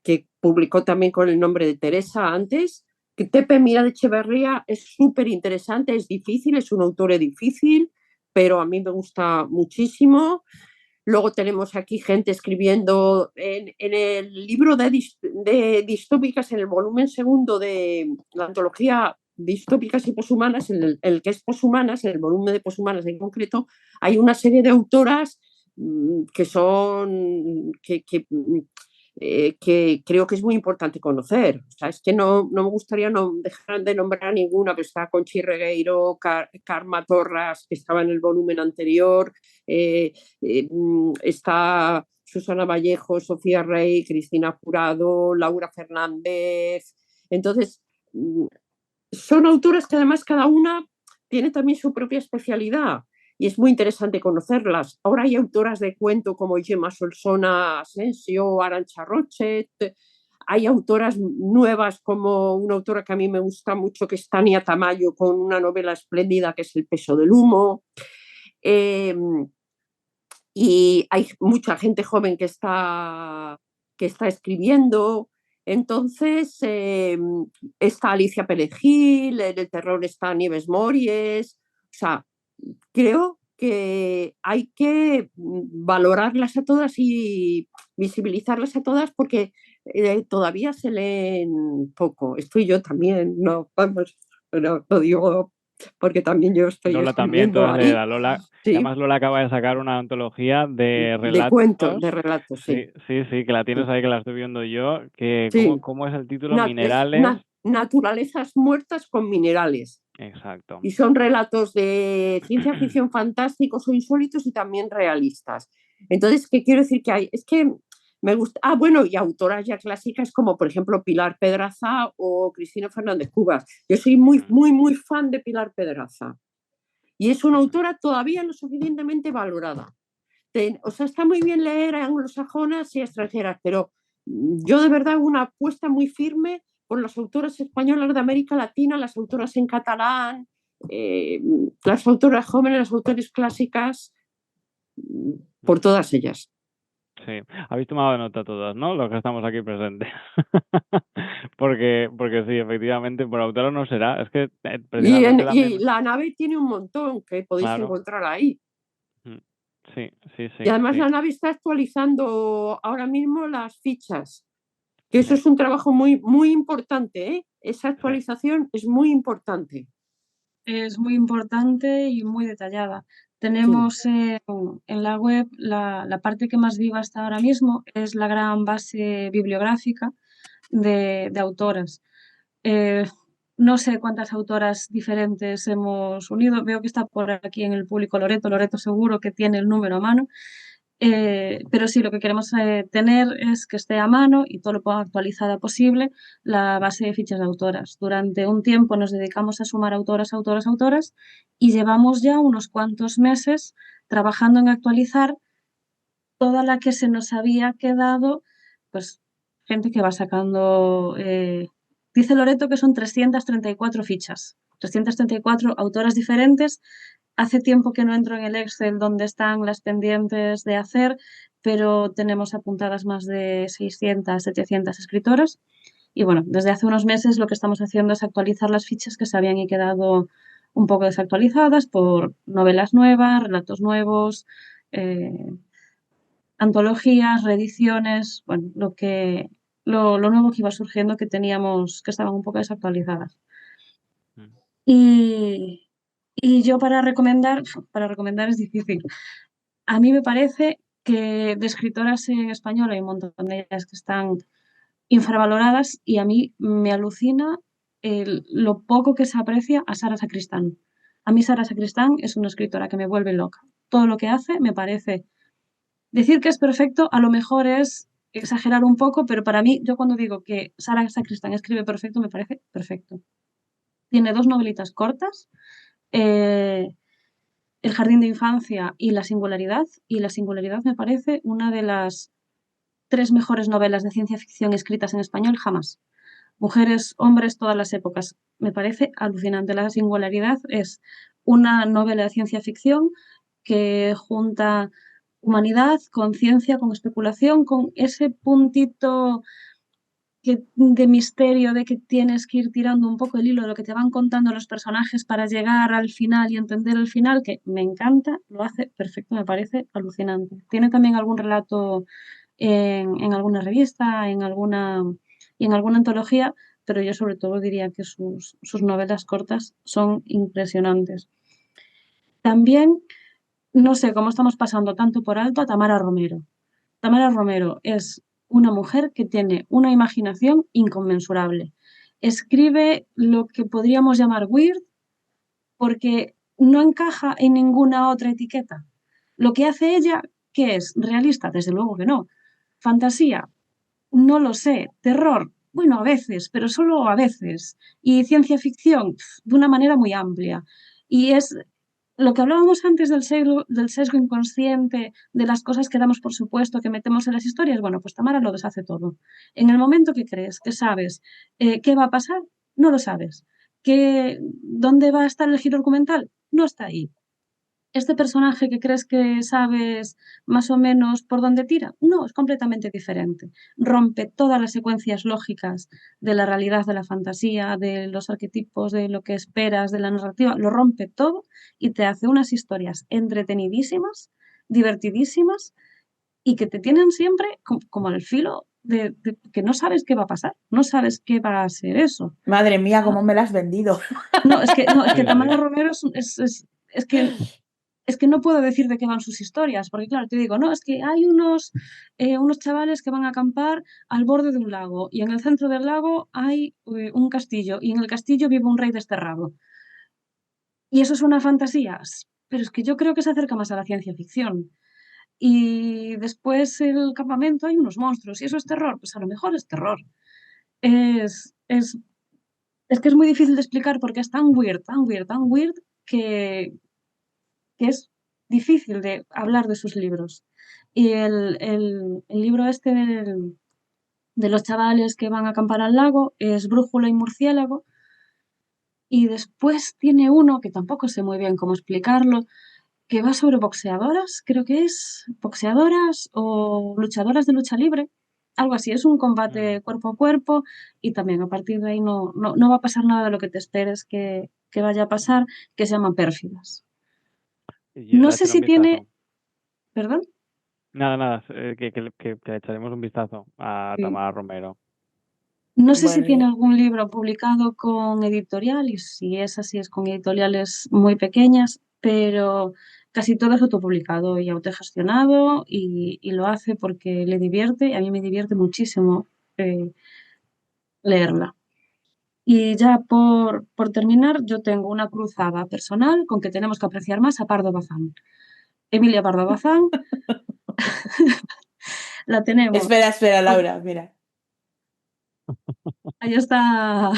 que publicó también con el nombre de Teresa antes. Que Tepe Mira de Echeverría es súper interesante, es difícil, es una autora difícil, pero a mí me gusta muchísimo. Luego tenemos aquí gente escribiendo en el libro de distópicas, en el volumen segundo de la antología distópicas y poshumanas, en el que es poshumanas, en el volumen de poshumanas en concreto, hay una serie de autoras que son que creo que es muy importante conocer. O sea, es que no me gustaría dejar de nombrar ninguna, pero está Conchi Regueiro, Karma Torras, que estaba en el volumen anterior, está Susana Vallejo, Sofía Rey, Cristina Jurado, Laura Fernández. Entonces, son autoras que además cada una tiene también su propia especialidad y es muy interesante conocerlas. Ahora hay autoras de cuento como Gemma Solsona Asensio, Arantxa Rochet. Hay autoras nuevas como una autora que a mí me gusta mucho, que es Tania Tamayo, con una novela espléndida que es El peso del humo. Y hay mucha gente joven que está escribiendo. Entonces, está Alicia Perejil, en el terror está Nieves Mories. O sea, creo que hay que valorarlas a todas y visibilizarlas a todas porque todavía se leen poco. Estoy yo también, no, vamos, no lo digo porque también yo estoy Lola también, escribiendo todas ahí. leerá. Lola, Sí, además Lola acaba de sacar una antología de de cuentos, relatos. de relatos, sí. Sí, que la tienes ahí, que la estoy viendo yo. Que, Sí. ¿cómo es el título? Minerales. Naturalezas muertas con minerales. Exacto. Y son relatos de ciencia ficción fantásticos o insólitos y también realistas. Entonces, ¿qué quiero decir que hay? Es que me gusta. Ah, bueno, y autoras ya clásicas como, por ejemplo, Pilar Pedraza o Cristina Fernández Cubas. Yo soy muy, muy, muy fan de Pilar Pedraza. Y es una autora todavía no suficientemente valorada. O sea, está muy bien leer a anglosajonas y extranjeras, pero yo de verdad una apuesta muy firme por las autoras españolas de América Latina, las autoras en catalán, las autoras jóvenes, las autoras clásicas, por todas ellas. Sí, habéis tomado nota todas, ¿no? Los que estamos aquí presentes. porque sí, efectivamente, por autora no será. Es que precisamente también... Y la nave tiene un montón que podéis encontrar ahí. Sí. Y además la nave está actualizando ahora mismo las fichas, que eso es un trabajo muy, muy importante, ¿eh? Esa actualización es muy importante. Es muy importante y muy detallada. Tenemos en la web la parte que más viva hasta ahora mismo es la gran base bibliográfica de autoras. No sé cuántas autoras diferentes hemos unido. Veo que está por aquí en el público Loreto. Loreto seguro que tiene el número a mano. Pero sí, lo que queremos tener es que esté a mano y todo lo más actualizada posible la base de fichas de autoras. Durante un tiempo nos dedicamos a sumar autoras y llevamos ya unos cuantos meses trabajando en actualizar toda la que se nos había quedado, pues gente que va sacando, dice Loreto que son 334 fichas, 334 autoras diferentes. Hace tiempo que no entro en el Excel donde están las pendientes de hacer, pero tenemos apuntadas más de 600, 700 escritoras. Y bueno, desde hace unos meses lo que estamos haciendo es actualizar las fichas que se habían quedado un poco desactualizadas por novelas nuevas, relatos nuevos, antologías, reediciones, bueno, lo nuevo que iba surgiendo que teníamos, que estaban un poco desactualizadas. Y yo para recomendar es difícil. A mí me parece que de escritoras en español hay un montón de ellas que están infravaloradas y a mí me alucina lo poco que se aprecia a Sara Sacristán. A mí Sara Sacristán es una escritora que me vuelve loca. Todo lo que hace me parece Decir que es perfecto a lo mejor es exagerar un poco, pero para mí, yo cuando digo que Sara Sacristán escribe perfecto, me parece perfecto. Tiene 2 novelitas cortas, El jardín de infancia y La singularidad me parece una de las 3 mejores novelas de ciencia ficción escritas en español jamás. Mujeres, hombres, todas las épocas. Me parece alucinante. La singularidad es una novela de ciencia ficción que junta humanidad con ciencia, con especulación, con ese puntito de misterio, de que tienes que ir tirando un poco el hilo de lo que te van contando los personajes para llegar al final y entender el final, que me encanta, lo hace perfecto, me parece alucinante. Tiene también algún relato en alguna revista, y en alguna antología, pero yo sobre todo diría que sus novelas cortas son impresionantes. También, no sé cómo estamos pasando tanto por alto a Tamara Romero. Tamara Romero es una mujer que tiene una imaginación inconmensurable. Escribe lo que podríamos llamar weird porque no encaja en ninguna otra etiqueta. Lo que hace ella, ¿qué es? ¿Realista? Desde luego que no. ¿Fantasía? No lo sé. ¿Terror? Bueno, a veces, pero solo a veces. Y ciencia ficción, de una manera muy amplia. Y es lo que hablábamos antes del sesgo inconsciente, de las cosas que damos por supuesto, que metemos en las historias. Bueno, pues Tamara lo deshace todo. En el momento que crees que sabes qué va a pasar, no lo sabes. ¿Dónde va a estar el giro argumental? No está ahí. ¿Este personaje que crees que sabes más o menos por dónde tira? No, es completamente diferente. Rompe todas las secuencias lógicas de la realidad, de la fantasía, de los arquetipos, de lo que esperas, de la narrativa. Lo rompe todo y te hace unas historias entretenidísimas, divertidísimas y que te tienen siempre como al filo de que no sabes qué va a pasar, no sabes qué va a ser eso. Madre mía, cómo me la has vendido. No, es que Sí, Tamara sí. Romero es que no puedo decir de qué van sus historias, porque claro, te digo, no, es que hay unos chavales que van a acampar al borde de un lago y en el centro del lago hay un castillo y en el castillo vive un rey desterrado. Y eso es una fantasía, pero es que yo creo que se acerca más a la ciencia ficción. Y después el campamento hay unos monstruos y eso es terror, pues a lo mejor es terror. Es, es, es que es muy difícil de explicar porque es tan weird, tan weird, tan weird que es difícil de hablar de sus libros. Y el libro este de los chavales que van a acampar al lago es Brújula y Murciélago. Y después tiene uno que tampoco sé muy bien cómo explicarlo, que va sobre boxeadoras, creo que es boxeadoras o luchadoras de lucha libre, algo así, es un combate cuerpo a cuerpo y también a partir de ahí no va a pasar nada de lo que te esperes que vaya a pasar, que se llaman Pérfidas. Y No le sé echaré un si tiene, vistazo. perdón. Nada, que le echaremos un vistazo a Sí. Tamara Romero. No sé si Bueno, tiene algún libro publicado con editorial y si es así es con editoriales muy pequeñas, pero casi todo es autopublicado y autogestionado y lo hace porque le divierte, a mí me divierte muchísimo leerla. Y ya por terminar, yo tengo una cruzada personal con que tenemos que apreciar más a Pardo Bazán. Emilia Pardo Bazán, la tenemos. espera, Laura, mira. Ahí está.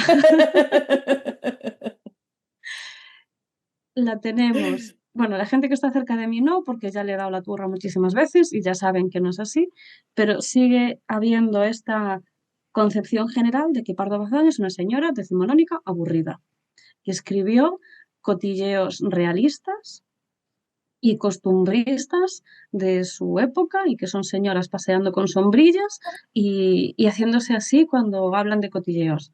La tenemos. Bueno, la gente que está cerca de mí no, porque ya le he dado la turra muchísimas veces y ya saben que no es así, pero sigue habiendo esta concepción general de que Pardo Bazán es una señora decimonónica aburrida, que escribió cotilleos realistas y costumbristas de su época y que son señoras paseando con sombrillas y haciéndose así cuando hablan de cotilleos.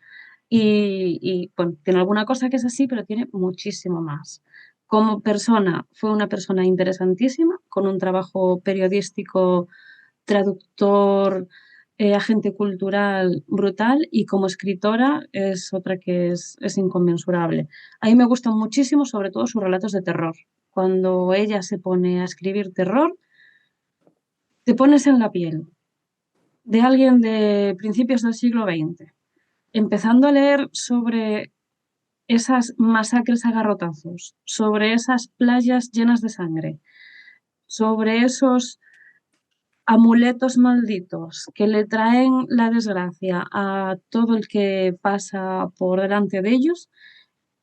Bueno, tiene alguna cosa que es así, pero tiene muchísimo más. Como persona, fue una persona interesantísima, con un trabajo periodístico, traductor, agente cultural brutal y como escritora es otra que es inconmensurable. A mí me gustan muchísimo, sobre todo sus relatos de terror. Cuando ella se pone a escribir terror, te pones en la piel de alguien de principios del siglo XX, empezando a leer sobre esas masacres a garrotazos, sobre esas playas llenas de sangre, sobre esos amuletos malditos que le traen la desgracia a todo el que pasa por delante de ellos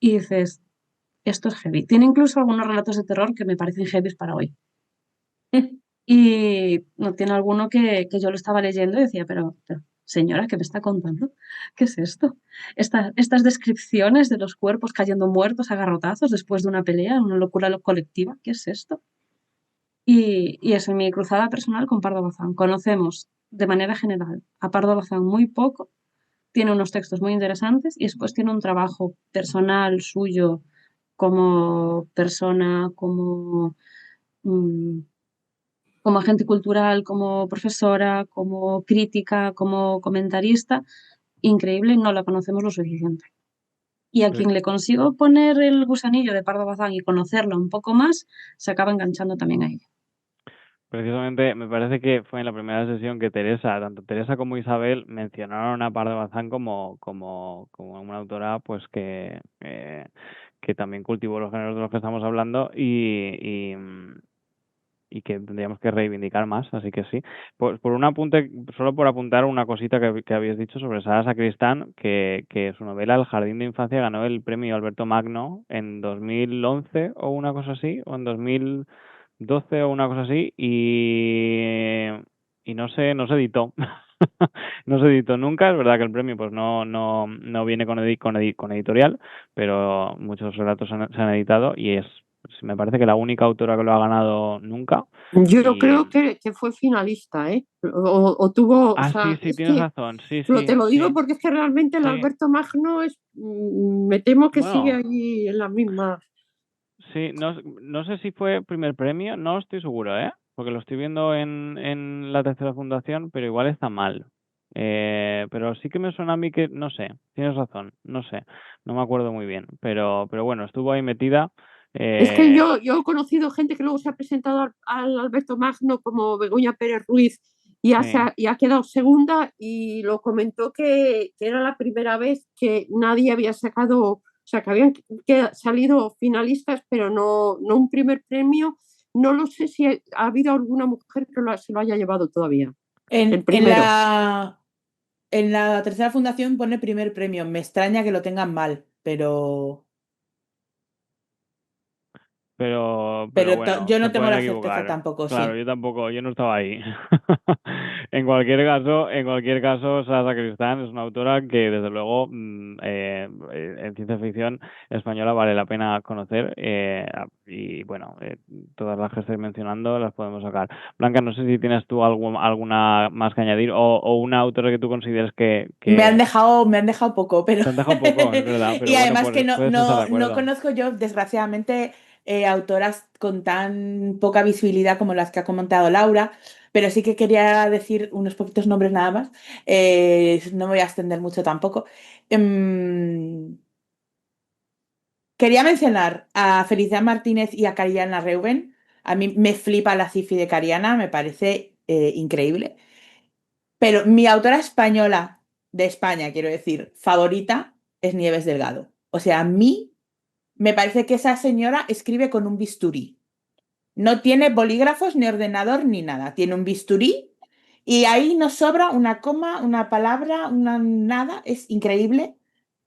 y dices, esto es heavy. Tiene incluso algunos relatos de terror que me parecen heavy para hoy. Y no tiene alguno que yo lo estaba leyendo y decía, pero señora, ¿qué me está contando? ¿Qué es esto? Estas descripciones de los cuerpos cayendo muertos a garrotazos después de una pelea, una locura colectiva, ¿qué es esto? Y eso, en mi cruzada personal con Pardo Bazán. Conocemos de manera general a Pardo Bazán muy poco, tiene unos textos muy interesantes y después tiene un trabajo personal suyo como persona, mm, como agente cultural, como profesora, como crítica, como comentarista, increíble, no la conocemos lo suficiente. Y a Sí. quien le consigo poner el gusanillo de Pardo Bazán y conocerla un poco más, se acaba enganchando también a ella. Precisamente me parece que fue en la primera sesión que tanto Teresa como Isabel mencionaron a Pardo Bazán como una autora pues que también cultivó los géneros de los que estamos hablando y que tendríamos que reivindicar más, así que sí. Por un apunte, solo por apuntar una cosita que habías dicho sobre Sara Sacristán, que su novela El jardín de infancia ganó el premio Alberto Magno en 2011 o una cosa así, o en 2012 o una cosa así, y no se editó. No se editó nunca. Es verdad que el premio pues no viene con editorial, pero muchos relatos se han editado y me parece que la única autora que lo ha ganado nunca. Yo Y creo que fue finalista, ¿eh? O tuvo, o sea, sí, es tienes que razón, sí, te lo digo sí, porque es que realmente el sí. Alberto Magno me temo que sigue Bueno, allí en la misma. sí, no sé si fue primer premio, no estoy seguro, porque lo estoy viendo en la tercera fundación, pero igual está mal. Pero sí que me suena a mí que, no sé, tienes razón, no sé, no me acuerdo muy bien, pero bueno, estuvo ahí metida. Es que yo he conocido gente que luego se ha presentado al Alberto Magno como Begoña Pérez Ruiz y Sí. ha quedado segunda y lo comentó que era la primera vez que nadie había sacado, o sea, que habían salido finalistas, pero no un primer premio. No lo sé si ha habido alguna mujer que se lo haya llevado todavía. El En primero. la tercera fundación pone primer premio. Me extraña que lo tengan mal, pero Bueno, yo se no tengo pueden la certeza equivocar. tampoco, Claro, sí. yo tampoco, yo no estaba ahí. En cualquier caso, Sara Sacristán es una autora que desde luego en ciencia ficción española vale la pena conocer y bueno, todas las que estoy mencionando las podemos sacar. Blanca, no sé si tienes tú alguna más que añadir o una autora que tú consideres que Me han dejado poco, pero te han dejado poco, es verdad, pero y bueno, además que puedes estar de no acuerdo. conozco yo, desgraciadamente, autoras con tan poca visibilidad como las que ha comentado Laura, pero sí que quería decir unos poquitos nombres nada más. No me voy a extender mucho tampoco. Quería mencionar a Felicidad Martínez y a Cariana Reuben. A mí me flipa la sci-fi de Cariana, me parece increíble. Pero mi autora española de España, quiero decir, favorita es Nieves Delgado. O sea, a mí me parece que esa señora escribe con un bisturí. No tiene bolígrafos, ni ordenador, ni nada. Tiene un bisturí y ahí nos sobra una coma, una palabra, una nada. Es increíble.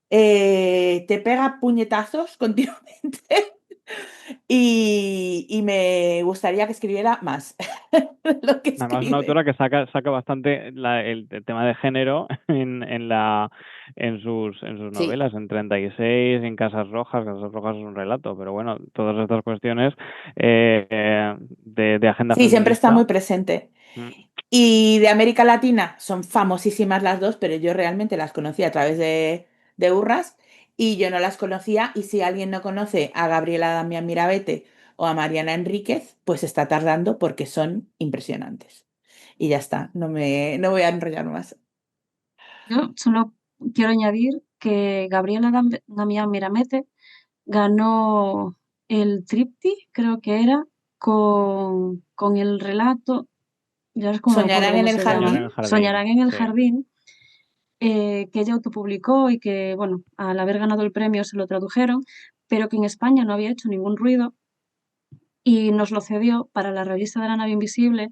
Te pega puñetazos continuamente y me gustaría que escribiera más lo que Además, una escribe. autora que saca bastante el tema de género en sus Sí. novelas, en 36, en Casas Rojas. Casas Rojas es un relato, pero bueno, todas estas cuestiones de agenda Sí, siempre está feminista. muy presente. mm, Y de América Latina son famosísimas las dos, pero yo realmente las conocí a través de Urras y yo no las conocía. Y si alguien no conoce a Gabriela Damián Mirabete o a Mariana Enríquez, pues está tardando porque son impresionantes. Y ya está, no voy a enrollar más. Yo solo quiero añadir que Gabriela Damián Miramete ganó el Tripti, creo que era, con el relato, ya es como no me acuerdo ¿Soñarán en cómo el se Soñar llama, en el jardín? jardín, Soñarán en el sí. jardín, que ella autopublicó y que, bueno, al haber ganado el premio se lo tradujeron, pero que en España no había hecho ningún ruido y nos lo cedió para la revista de la nave invisible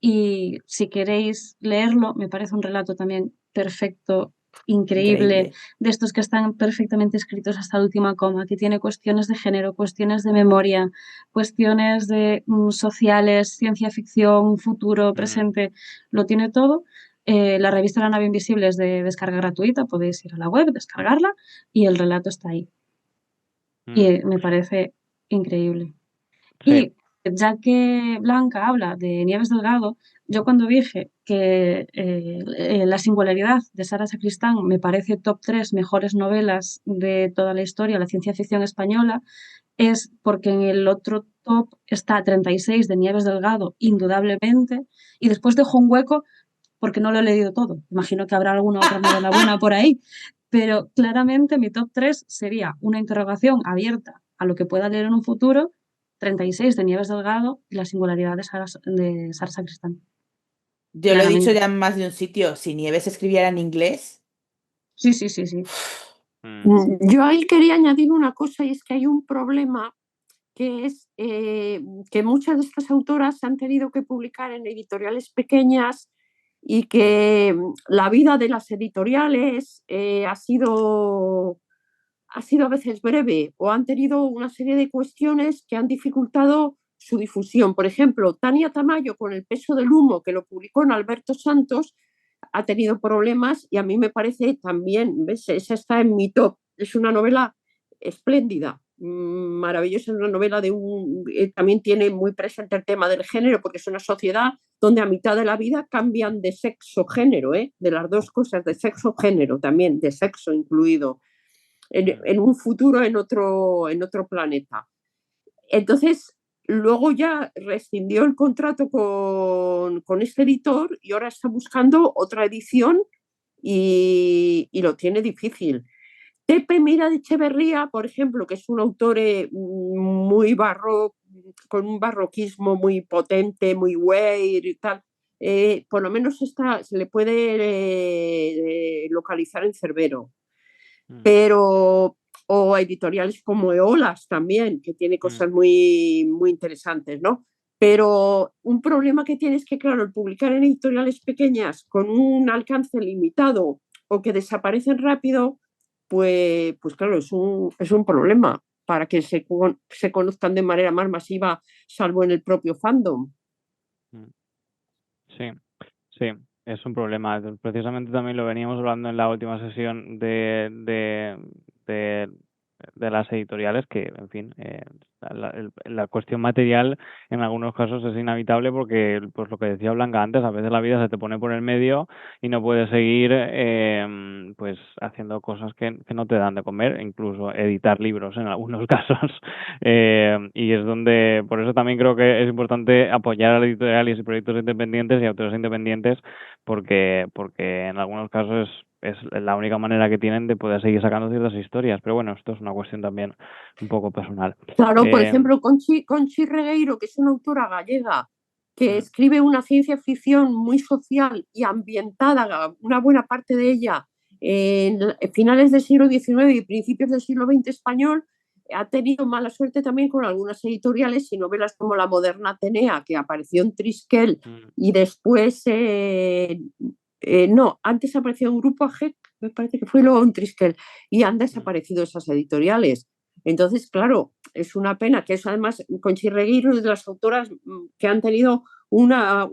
y si queréis leerlo, me parece un relato también perfecto, increíble, Increíble. de estos que están perfectamente escritos hasta la última coma, que tiene cuestiones de género, cuestiones de memoria, cuestiones de sociales, ciencia ficción, futuro, presente, lo tiene todo. La revista La nave invisible es de descarga gratuita, podéis ir a la web, descargarla y el relato está ahí. Y me parece increíble. Sí. Y ya que Blanca habla de Nieves Delgado, yo cuando dije que La singularidad de Sara Sacristán me parece top 3 mejores novelas de toda la historia, la ciencia ficción española, es porque en el otro top está 36 de Nieves Delgado, indudablemente, y después dejo un hueco porque no lo he leído todo. Imagino que habrá alguna otra novela buena por ahí, pero claramente mi top 3 sería una interrogación abierta a lo que pueda leer en un futuro, 36 de Nieves Delgado y La singularidad de Sara Sacristán. Yo lo he dicho Claramente. ya en más de un sitio, si Nieves escribiera en inglés, Sí, sí, sí, sí. Yo ahí quería añadir una cosa y es que hay un problema que es que muchas de estas autoras han tenido que publicar en editoriales pequeñas y que la vida de las editoriales ha sido a veces breve o han tenido una serie de cuestiones que han dificultado su difusión. Por ejemplo, Tania Tamayo con El peso del humo, que lo publicó en Alberto Santos, ha tenido problemas y a mí me parece también, ¿ves? Esa está en mi top. Es una novela espléndida, maravillosa, es una novela también tiene muy presente el tema del género, porque es una sociedad donde a mitad de la vida cambian de sexo género, de las dos cosas, de sexo género también, de sexo incluido, en un futuro en otro planeta. Entonces, luego ya rescindió el contrato con este editor y ahora está buscando otra edición y lo tiene difícil. Tepe Mira de Echeverría, por ejemplo, que es un autor muy barroco, con un barroquismo muy potente, muy weird y tal, por lo menos se le puede localizar en Cerbero. Pero, o editoriales como Eolas también, que tiene cosas muy, muy interesantes, ¿no? Pero un problema que tiene es que, claro, el publicar en editoriales pequeñas con un alcance limitado o que desaparecen rápido, pues claro, es un problema para que se conozcan de manera más masiva, salvo en el propio fandom. Sí, sí, es un problema. Precisamente también lo veníamos hablando en la última sesión de las editoriales, que, en fin, la cuestión material en algunos casos es inevitable porque, pues lo que decía Blanca antes, a veces la vida se te pone por el medio y no puedes seguir pues haciendo cosas que no te dan de comer, incluso editar libros en algunos casos. Y es donde, por eso también creo que es importante apoyar a las editoriales y proyectos independientes y autores independientes, porque en algunos casos es la única manera que tienen de poder seguir sacando ciertas historias. Pero bueno, esto es una cuestión también un poco personal. Claro, por ejemplo, Conchi Regueiro, que es una autora gallega que escribe una ciencia ficción muy social y ambientada, una buena parte de ella en finales del siglo XIX y principios del siglo XX español, ha tenido mala suerte también con algunas editoriales y novelas como La moderna Atenea, que apareció en Triskel y después, no, antes apareció en Grupo AGEC, me parece que fue luego en Triskel, y han desaparecido esas editoriales. Entonces, claro, es una pena que eso además Conchi Regueiro es de las autoras que han tenido una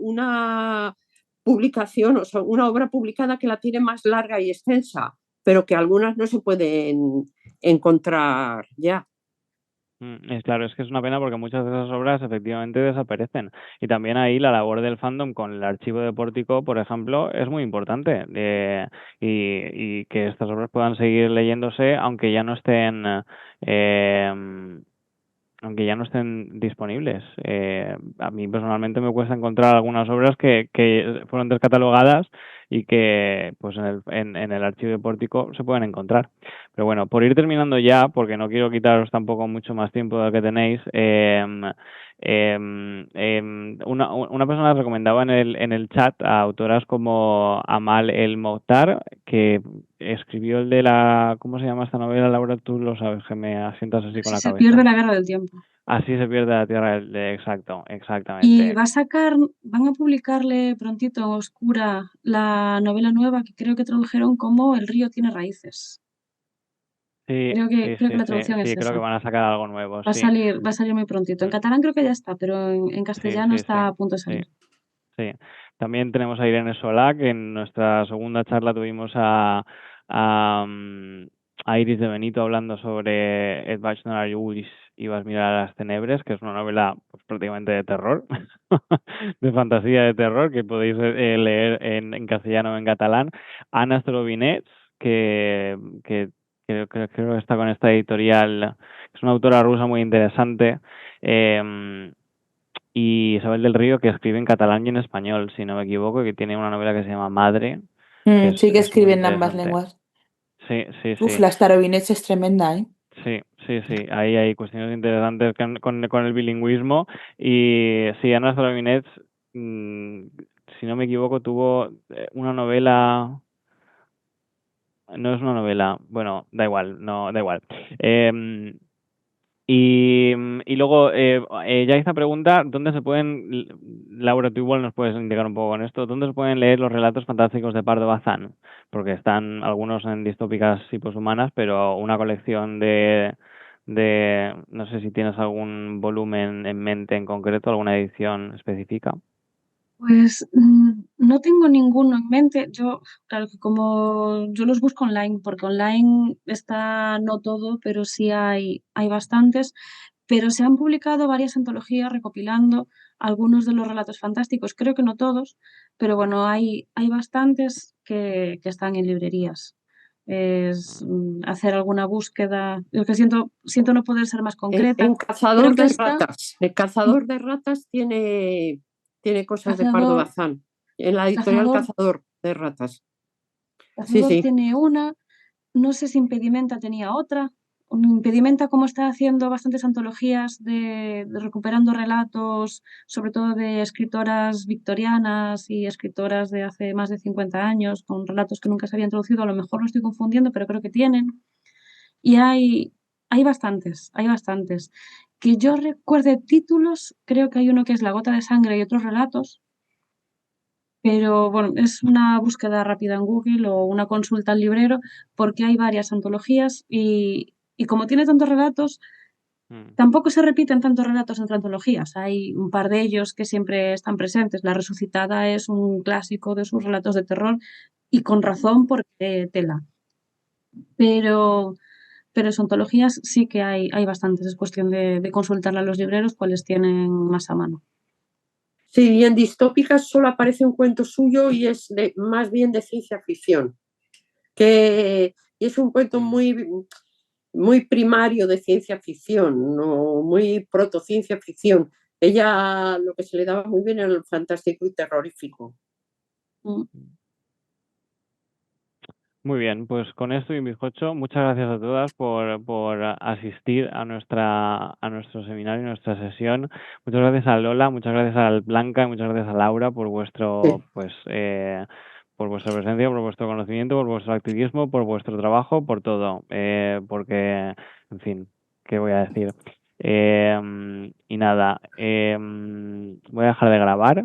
publicación, o sea, una obra publicada que la tiene más larga y extensa, pero que algunas no se pueden encontrar ya. Es claro, es que es una pena porque muchas de esas obras efectivamente desaparecen. Y también ahí la labor del fandom con el archivo de Pórtico, por ejemplo, es muy importante. Y que estas obras puedan seguir leyéndose aunque ya no estén disponibles. A mí personalmente me cuesta encontrar algunas obras que fueron descatalogadas y que pues en el archivo de Pórtico se pueden encontrar. Pero bueno, por ir terminando ya, porque no quiero quitaros tampoco mucho más tiempo del que tenéis, una persona recomendaba en el chat a autoras como Amal El Mokhtar, que escribió el de ¿cómo se llama esta novela, Laura? Tú lo sabes, que me asientas así con la Se cabeza. pierde la guerra del tiempo. Así se pierde la tierra exacto, Y exactamente. van a publicarle prontito en Oscura la novela nueva que creo que tradujeron como El río tiene raíces. Sí, Creo sí, que sí, la sí, traducción es sí, creo que esa. van a sacar algo nuevo, Va a sí. salir muy prontito. En Mm, catalán creo que ya está, pero en Sí, castellano sí, está sí, a punto de sí, salir. sí. También tenemos a Irene Solá, que en nuestra segunda charla tuvimos a, mm, a Iris de Benito hablando sobre Et vaig anar ulls y vas mirar a las tenebres, que es una novela pues, prácticamente de terror, de fantasía de terror, que podéis leer en castellano o en catalán. Anna Strobinets, que creo que está con esta editorial, es una autora rusa muy interesante. Y Isabel del Río, que escribe en catalán y en español, si no me equivoco, que tiene una novela que se llama Madre, que Sí que es muy escriben en ambas interesante. lenguas. Sí, sí, Uf, sí, la Starobinets es tremenda, ¿eh? sí, sí, sí. Ahí hay cuestiones interesantes con el bilingüismo. Y sí, Ana Strobinets, si no me equivoco, tuvo una novela. No es una novela, bueno, da igual, no, da igual. Y luego, ya esta pregunta, ¿dónde se pueden, Laura, tú igual nos puedes indicar un poco con esto, ¿dónde se pueden leer los relatos fantásticos de Pardo Bazán? Porque están algunos en distópicas y poshumanas, pero una colección no sé si tienes algún volumen en mente en concreto, alguna edición específica. Pues no tengo ninguno en mente. Yo, claro que como yo los busco online, porque online está no todo, pero sí hay bastantes. Pero se han publicado varias antologías recopilando algunos de los relatos fantásticos. Creo que no todos, pero bueno, hay bastantes que están en librerías. Es hacer alguna búsqueda. Yo que siento no poder ser más concreta. En Creo Cazador que de está Ratas. El Cazador de Ratas tiene cosas de Pardo Cazador, Bazán. En la editorial Cazador Cazador de Ratas. Sí, Cazador sí. tiene una, no sé si Impedimenta tenía otra. Impedimenta, como está haciendo bastantes antologías de recuperando relatos, sobre todo de escritoras victorianas y escritoras de hace más de 50 años, con relatos que nunca se habían traducido, a lo mejor lo estoy confundiendo, pero creo que tienen. Y hay hay bastantes. Que yo recuerde títulos, creo que hay uno que es La gota de sangre y otros relatos, pero bueno, es una búsqueda rápida en Google o una consulta al librero porque hay varias antologías y como tiene tantos relatos, Mm. tampoco se repiten tantos relatos entre antologías. Hay un par de ellos que siempre están presentes. La Resucitada es un clásico de sus relatos de terror y con razón porque tela. Pero, pero en antologías sí que hay bastantes. Es cuestión de consultarle a los libreros cuáles tienen más a mano. Sí, y en distópicas solo aparece un cuento suyo y es más bien de ciencia ficción. Y es un cuento muy primario de ciencia ficción, no muy proto-ciencia ficción. Ella lo que se le daba muy bien era el fantástico y terrorífico. Mm. Muy bien, pues con esto y un bizcocho, muchas gracias a todas por asistir a nuestro seminario, a nuestra sesión. Muchas gracias a Lola, muchas gracias a Blanca y muchas gracias a Laura por vuestro, por vuestra presencia, por vuestro conocimiento, por vuestro activismo, por vuestro trabajo, por todo. Porque, en fin, ¿qué voy a decir? Y nada, voy a dejar de grabar.